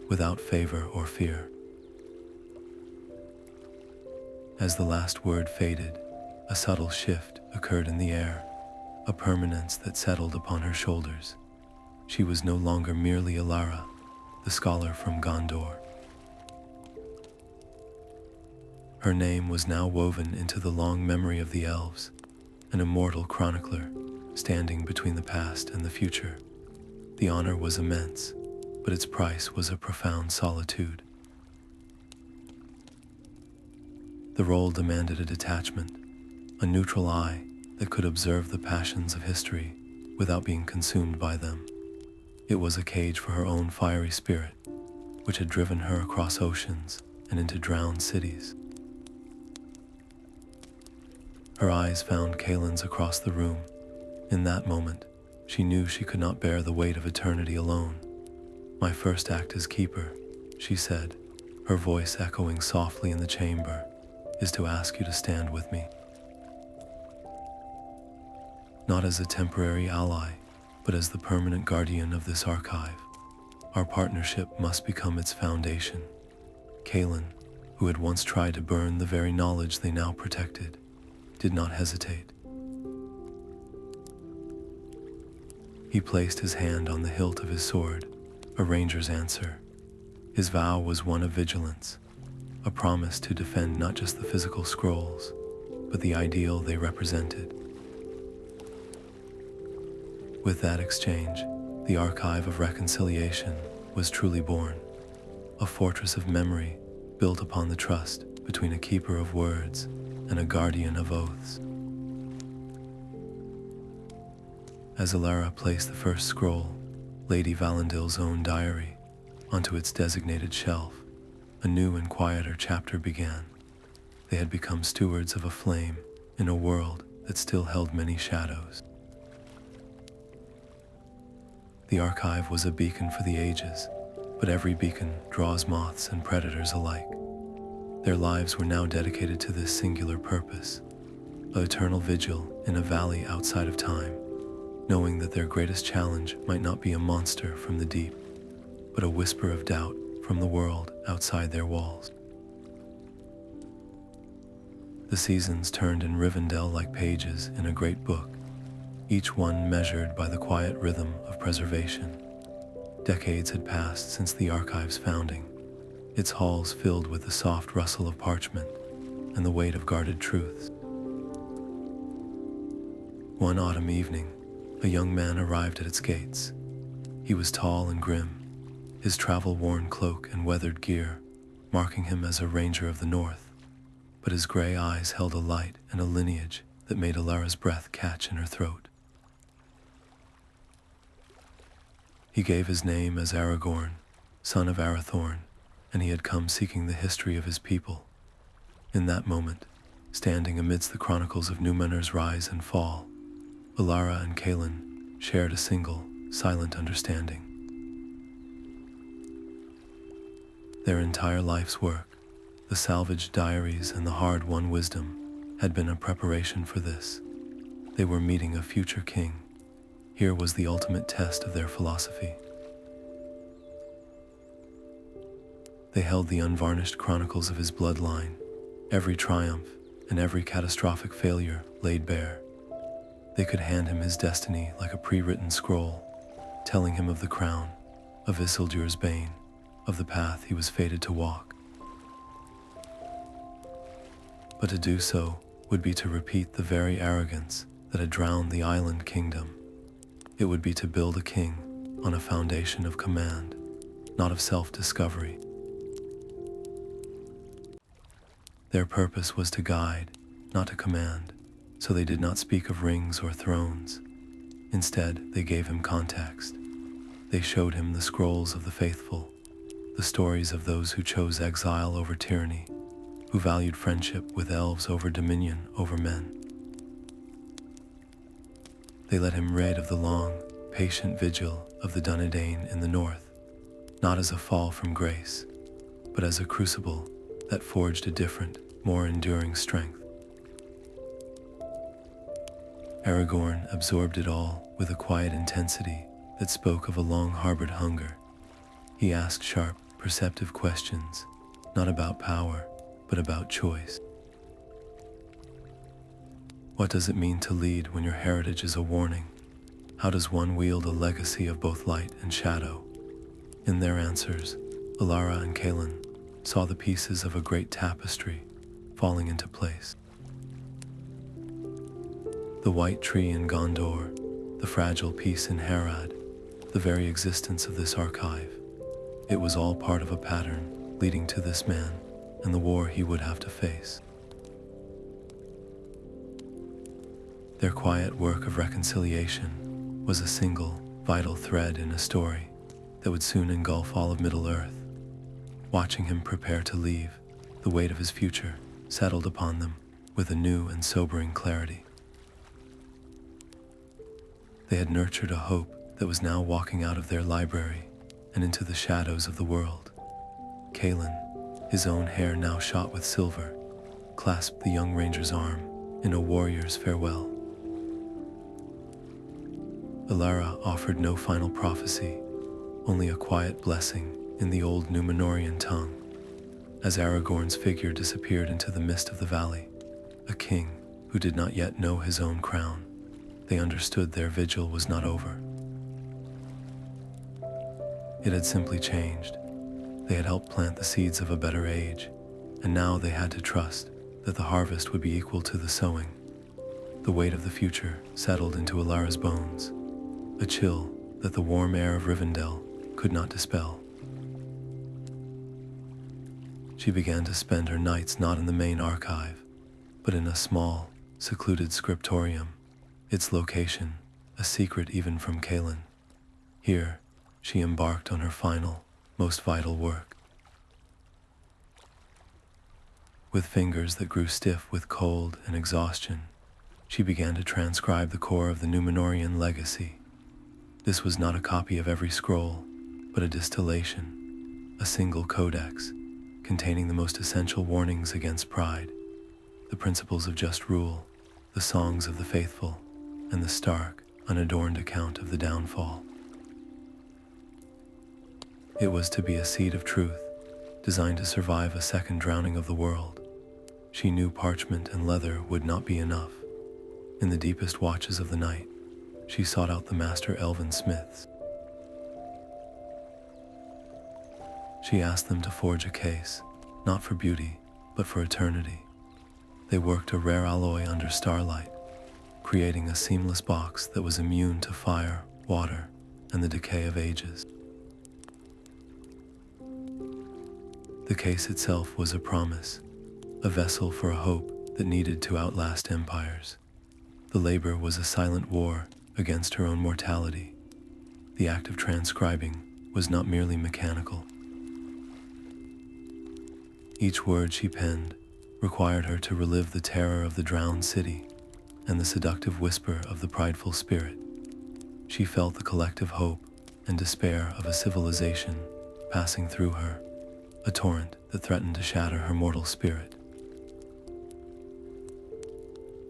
without favor or fear. As the last word faded, a subtle shift occurred in the air, a permanence that settled upon her shoulders. She was no longer merely Elara, the scholar from Gondor. Her name was now woven into the long memory of the elves, an immortal chronicler, standing between the past and the future. The honor was immense, but its price was a profound solitude. The role demanded a detachment, a neutral eye that could observe the passions of history without being consumed by them. It was a cage for her own fiery spirit, which had driven her across oceans and into drowned cities. Her eyes found Kaelen's across the room. In that moment, she knew she could not bear the weight of eternity alone. "My first act as keeper," she said, her voice echoing softly in the chamber, "is to ask you to stand with me. Not as a temporary ally, but as the permanent guardian of this archive. Our partnership must become its foundation." Kaelen, who had once tried to burn the very knowledge they now protected, did not hesitate. He placed his hand on the hilt of his sword, a ranger's answer. His vow was one of vigilance, a promise to defend not just the physical scrolls, but the ideal they represented. With that exchange, the archive of reconciliation was truly born, a fortress of memory built upon the trust between a keeper of words and a guardian of oaths. As Elara placed the first scroll, Lady Valendil's own diary, onto its designated shelf, a new and quieter chapter began. They had become stewards of a flame in a world that still held many shadows. The archive was a beacon for the ages, but every beacon draws moths and predators alike. Their lives were now dedicated to this singular purpose, an eternal vigil in a valley outside of time, knowing that their greatest challenge might not be a monster from the deep, but a whisper of doubt from the world outside their walls. The seasons turned in Rivendell like pages in a great book, each one measured by the quiet rhythm of preservation. Decades had passed since the archive's founding, its halls filled with the soft rustle of parchment and the weight of guarded truths. One autumn evening, a young man arrived at its gates. He was tall and grim, his travel-worn cloak and weathered gear marking him as a ranger of the north, but his gray eyes held a light and a lineage that made Elara's breath catch in her throat. He gave his name as Aragorn, son of Arathorn, and he had come seeking the history of his people. In that moment, standing amidst the chronicles of Númenor's rise and fall, Elara and Kaelen shared a single, silent understanding. Their entire life's work, the salvaged diaries and the hard-won wisdom, had been a preparation for this. They were meeting a future king. Here was the ultimate test of their philosophy. They held the unvarnished chronicles of his bloodline, every triumph and every catastrophic failure laid bare. They could hand him his destiny like a pre-written scroll, telling him of the crown, of Isildur's bane, of the path he was fated to walk. But to do so would be to repeat the very arrogance that had drowned the island kingdom. It would be to build a king on a foundation of command, not of self-discovery. Their purpose was to guide, not to command, so they did not speak of rings or thrones. Instead, they gave him context. They showed him the scrolls of the faithful, the stories of those who chose exile over tyranny, who valued friendship with elves over dominion over men. They let him read of the long, patient vigil of the Dunedain in the north, not as a fall from grace, but as a crucible that forged a different, more enduring strength. Aragorn absorbed it all with a quiet intensity that spoke of a long-harbored hunger. He asked sharp, perceptive questions, not about power, but about choice. What does it mean to lead when your heritage is a warning? How does one wield a legacy of both light and shadow? In their answers, Elara and Kaelen saw the pieces of a great tapestry falling into place. The white tree in Gondor, the fragile peace in Harad, the very existence of this archive. It was all part of a pattern leading to this man and the war he would have to face. Their quiet work of reconciliation was a single, vital thread in a story that would soon engulf all of Middle-earth. Watching him prepare to leave, the weight of his future settled upon them with a new and sobering clarity. They had nurtured a hope that was now walking out of their library and into the shadows of the world. Kaelen, his own hair now shot with silver, clasped the young ranger's arm in a warrior's farewell. Elara offered no final prophecy, only a quiet blessing in the old Númenorian tongue. As Aragorn's figure disappeared into the mist of the valley, a king who did not yet know his own crown, they understood their vigil was not over. It had simply changed. They had helped plant the seeds of a better age, and now they had to trust that the harvest would be equal to the sowing. The weight of the future settled into Elara's bones, a chill that the warm air of Rivendell could not dispel. She began to spend her nights not in the main archive, but in a small, secluded scriptorium, its location a secret even from Kaelen. Here, she embarked on her final, most vital work. With fingers that grew stiff with cold and exhaustion, she began to transcribe the core of the Númenorian legacy. This was not a copy of every scroll, but a distillation, a single codex, containing the most essential warnings against pride, the principles of just rule, the songs of the faithful, and the stark, unadorned account of the downfall. It was to be a seed of truth, designed to survive a second drowning of the world. She knew parchment and leather would not be enough. In the deepest watches of the night, she sought out the master elven smiths. She asked them to forge a case, not for beauty, but for eternity. They worked a rare alloy under starlight, creating a seamless box that was immune to fire, water, and the decay of ages. The case itself was a promise, a vessel for a hope that needed to outlast empires. The labor was a silent war against her own mortality. The act of transcribing was not merely mechanical. Each word she penned required her to relive the terror of the drowned city and the seductive whisper of the prideful spirit. She felt the collective hope and despair of a civilization passing through her, a torrent that threatened to shatter her mortal spirit.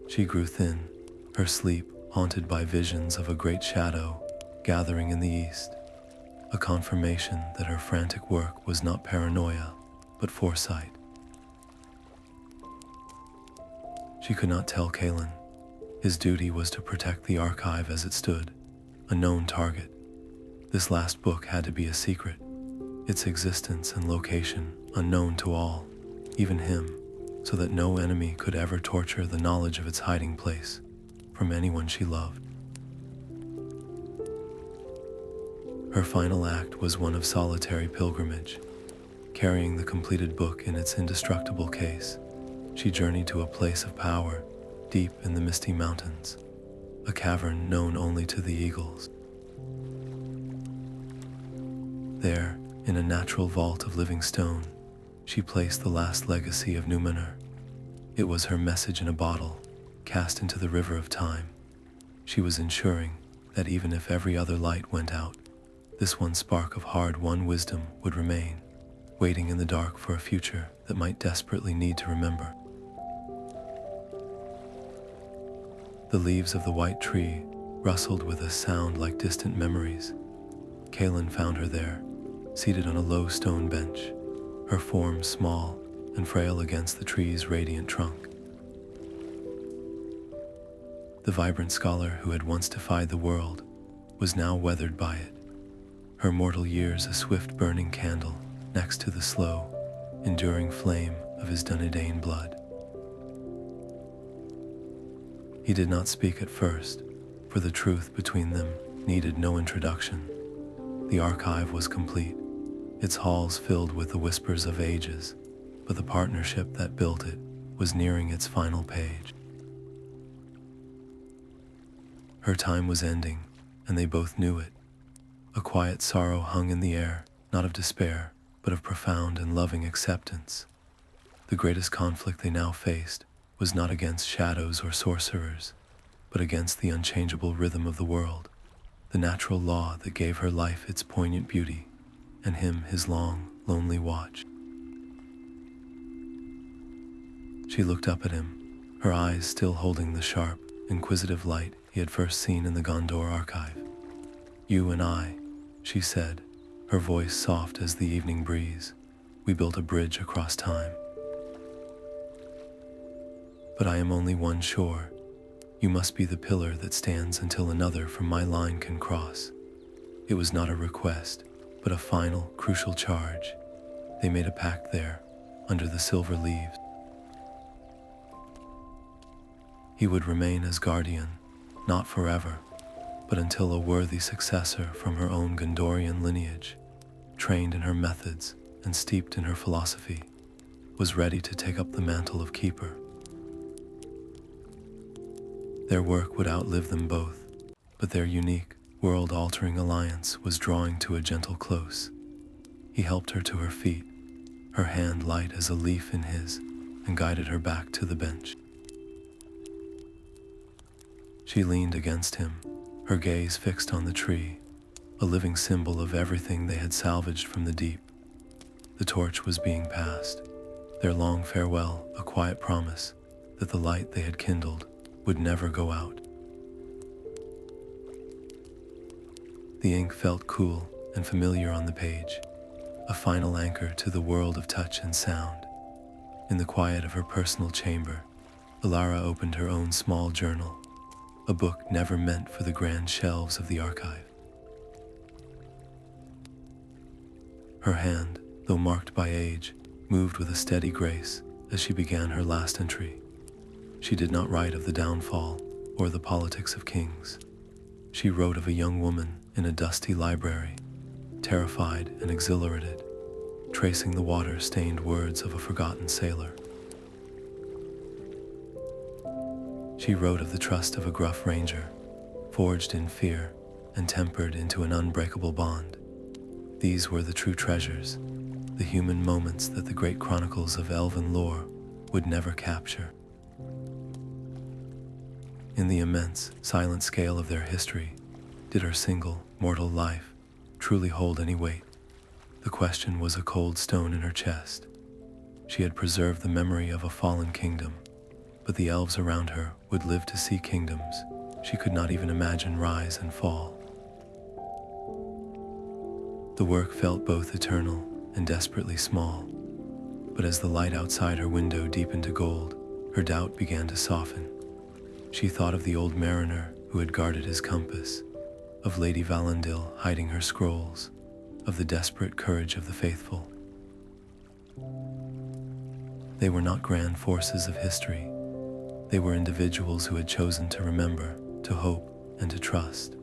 She grew thin, her sleep haunted by visions of a great shadow gathering in the east, a confirmation that her frantic work was not paranoia, but foresight. She could not tell Kaelen. His duty was to protect the archive as it stood, a known target. This last book had to be a secret, its existence and location unknown to all, even him, so that no enemy could ever torture the knowledge of its hiding place from anyone she loved. Her final act was one of solitary pilgrimage. Carrying the completed book in its indestructible case, she journeyed to a place of power deep in the misty mountains, a cavern known only to the eagles. There, in a natural vault of living stone, she placed the last legacy of Númenor. It was her message in a bottle, cast into the river of time. She was ensuring that even if every other light went out, this one spark of hard-won wisdom would remain, waiting in the dark for a future that might desperately need to remember. The leaves of the white tree rustled with a sound like distant memories. Kaelen found her there, seated on a low stone bench, her form small and frail against the tree's radiant trunk. The vibrant scholar who had once defied the world was now weathered by it, her mortal years a swift burning candle next to the slow, enduring flame of his Dunedain blood. He did not speak at first, for the truth between them needed no introduction. The archive was complete, its halls filled with the whispers of ages, but the partnership that built it was nearing its final page. Her time was ending, and they both knew it. A quiet sorrow hung in the air, not of despair, but of profound and loving acceptance. The greatest conflict they now faced was not against shadows or sorcerers, but against the unchangeable rhythm of the world, the natural law that gave her life its poignant beauty, and him his long, lonely watch. She looked up at him, her eyes still holding the sharp, inquisitive light he had first seen in the Gondor archive. "You and I," she said, her voice soft as the evening breeze, "we built a bridge across time. But I am only one shore. You must be the pillar that stands until another from my line can cross." It was not a request, but a final, crucial charge. They made a pact there, under the silver leaves. He would remain as guardian, not forever, but until a worthy successor from her own Gondorian lineage, trained in her methods and steeped in her philosophy, was ready to take up the mantle of keeper. Their work would outlive them both, but their unique, world-altering alliance was drawing to a gentle close. He helped her to her feet, her hand light as a leaf in his, and guided her back to the bench. She leaned against him, her gaze fixed on the tree, a living symbol of everything they had salvaged from the deep. The torch was being passed, their long farewell a quiet promise that the light they had kindled would never go out. The ink felt cool and familiar on the page, a final anchor to the world of touch and sound. In the quiet of her personal chamber, Elara opened her own small journal, a book never meant for the grand shelves of the archive. Her hand, though marked by age, moved with a steady grace as she began her last entry. She did not write of the downfall, or the politics of kings. She wrote of a young woman in a dusty library, terrified and exhilarated, tracing the water-stained words of a forgotten sailor. She wrote of the trust of a gruff ranger, forged in fear and tempered into an unbreakable bond. These were the true treasures, the human moments that the great chronicles of elven lore would never capture. In the immense, silent scale of their history, did her single, mortal life truly hold any weight? The question was a cold stone in her chest. She had preserved the memory of a fallen kingdom, but the elves around her would live to see kingdoms she could not even imagine rise and fall. The work felt both eternal and desperately small, but as the light outside her window deepened to gold, her doubt began to soften. She thought of the old mariner who had guarded his compass, of Lady Valendil hiding her scrolls, of the desperate courage of the faithful. They were not grand forces of history. They were individuals who had chosen to remember, to hope, and to trust.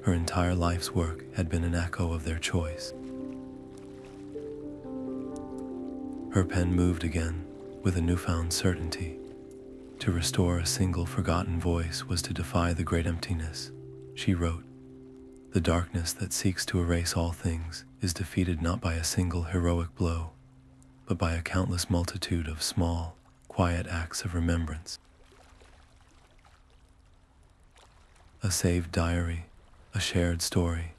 Her entire life's work had been an echo of their choice. Her pen moved again with a newfound certainty. To restore a single forgotten voice was to defy the great emptiness. She wrote, "The darkness that seeks to erase all things is defeated not by a single heroic blow, but by a countless multitude of small, quiet acts of remembrance." A saved diary, a shared story,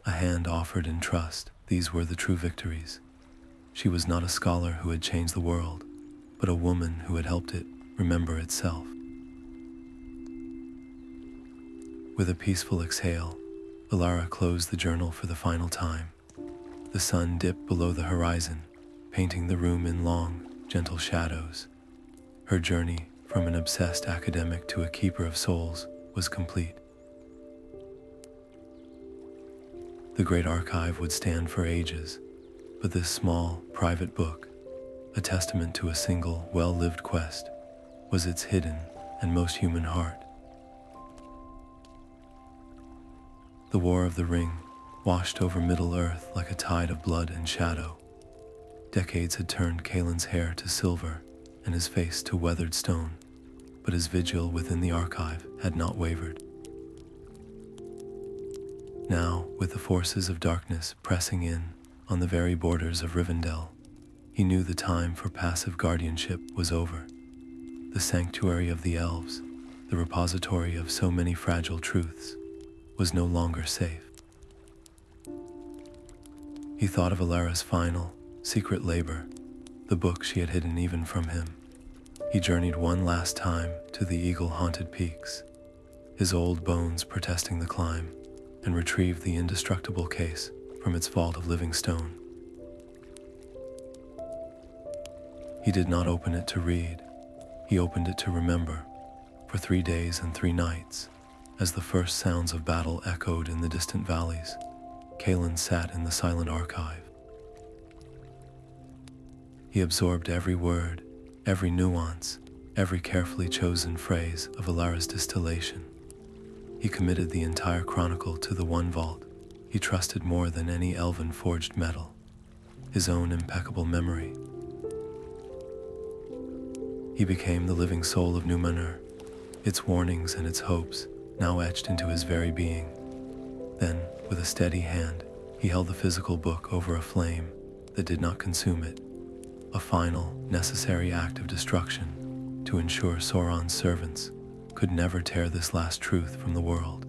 a hand offered in trust, these were the true victories. She was not a scholar who had changed the world, but a woman who had helped it remember itself. With a peaceful exhale, Elara closed the journal for the final time. The sun dipped below the horizon, painting the room in long, gentle shadows. Her journey from an obsessed academic to a keeper of souls was complete. The great archive would stand for ages, but this small, private book, a testament to a single, well-lived quest, was its hidden and most human heart. The War of the Ring washed over Middle-earth like a tide of blood and shadow. Decades had turned Kaelen's hair to silver and his face to weathered stone, but his vigil within the archive had not wavered. Now, with the forces of darkness pressing in on the very borders of Rivendell, he knew the time for passive guardianship was over. The sanctuary of the elves, the repository of so many fragile truths, was no longer safe. He thought of Elara's final, secret labor, the book she had hidden even from him. He journeyed one last time to the eagle-haunted peaks, his old bones protesting the climb, and retrieved the indestructible case from its vault of living stone. He did not open it to read. He opened it to remember. For 3 days and 3 nights, as the first sounds of battle echoed in the distant valleys, Kaelen sat in the silent archive. He absorbed every word, every nuance, every carefully chosen phrase of Elara's distillation. He committed the entire chronicle to the one vault he trusted more than any elven forged metal, his own impeccable memory. He became the living soul of Númenor, its warnings and its hopes now etched into his very being. Then, with a steady hand, he held the physical book over a flame that did not consume it, a final, necessary act of destruction to ensure Sauron's servants could never tear this last truth from the world.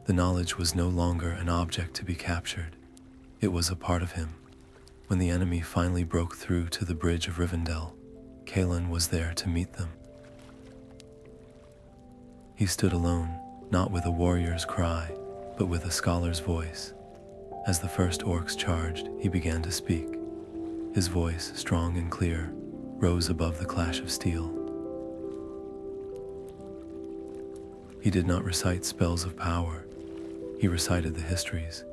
The knowledge was no longer an object to be captured. It was a part of him. When the enemy finally broke through to the bridge of Rivendell, Kaelen was there to meet them. He stood alone, not with a warrior's cry, but with a scholar's voice. As the first orcs charged, he began to speak. His voice, strong and clear, rose above the clash of steel. He did not recite spells of power. He recited the histories.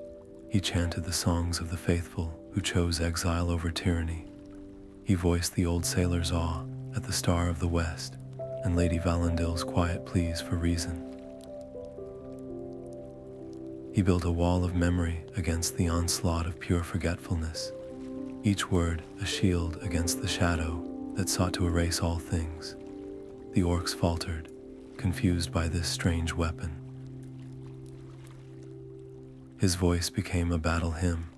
He chanted the songs of the faithful who chose exile over tyranny. He voiced the old sailor's awe at the Star of the West and Lady Valendil's quiet pleas for reason. He built a wall of memory against the onslaught of pure forgetfulness, each word a shield against the shadow that sought to erase all things. The orcs faltered, confused by this strange weapon. His voice became a battle hymn,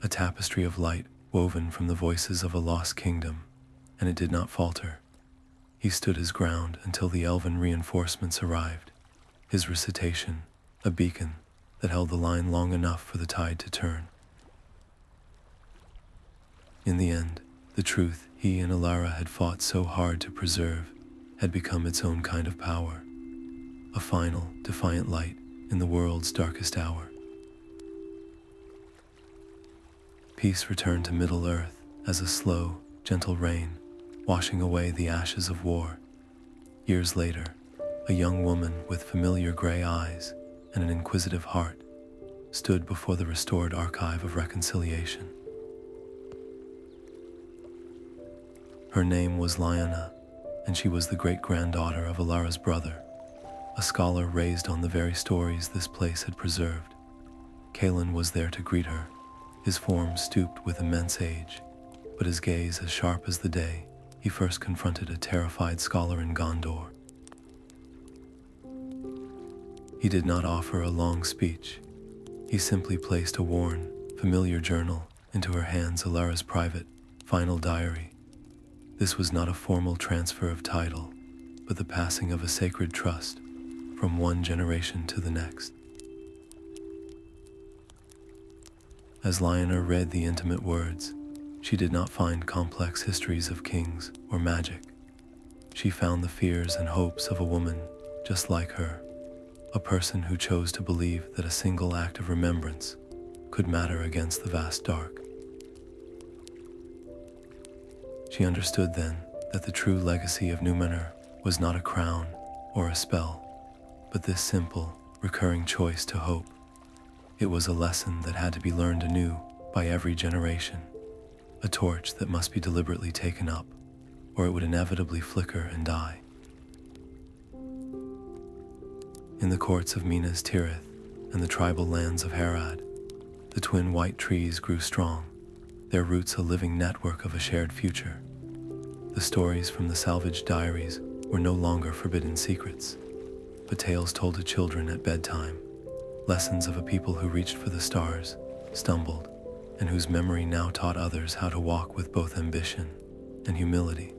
a tapestry of light woven from the voices of a lost kingdom, and it did not falter. He stood his ground until the elven reinforcements arrived, his recitation a beacon that held the line long enough for the tide to turn. In the end, the truth he and Elara had fought so hard to preserve had become its own kind of power, a final, defiant light in the world's darkest hour. Peace returned to Middle-earth as a slow, gentle rain, washing away the ashes of war. Years later, a young woman with familiar gray eyes and an inquisitive heart stood before the restored archive of reconciliation. Her name was Lyanna, and she was the great-granddaughter of Elara's brother, a scholar raised on the very stories this place had preserved. Kaelen was there to greet her, his form stooped with immense age, but his gaze as sharp as the day he first confronted a terrified scholar in Gondor. He did not offer a long speech. He simply placed a worn, familiar journal into her hands, Elara's private, final diary. This was not a formal transfer of title, but the passing of a sacred trust from one generation to the next. As Lyanna read the intimate words, she did not find complex histories of kings or magic. She found the fears and hopes of a woman just like her, a person who chose to believe that a single act of remembrance could matter against the vast dark. She understood then that the true legacy of Númenor was not a crown or a spell, but this simple, recurring choice to hope. It was a lesson that had to be learned anew by every generation, a torch that must be deliberately taken up, or it would inevitably flicker and die. In the courts of Minas Tirith and the tribal lands of Harad, the twin white trees grew strong, their roots a living network of a shared future. The stories from the salvaged diaries were no longer forbidden secrets, but tales told to children at bedtime, lessons of a people who reached for the stars, stumbled, and whose memory now taught others how to walk with both ambition and humility.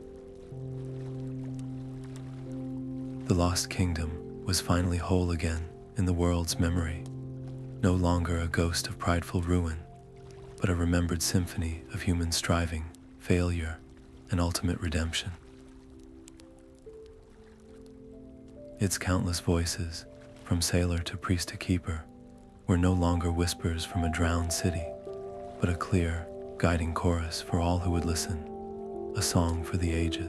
The lost kingdom was finally whole again in the world's memory, no longer a ghost of prideful ruin, but a remembered symphony of human striving, failure, and ultimate redemption. Its countless voices, from sailor to priest to keeper, were no longer whispers from a drowned city, but a clear, guiding chorus for all who would listen, a song for the ages.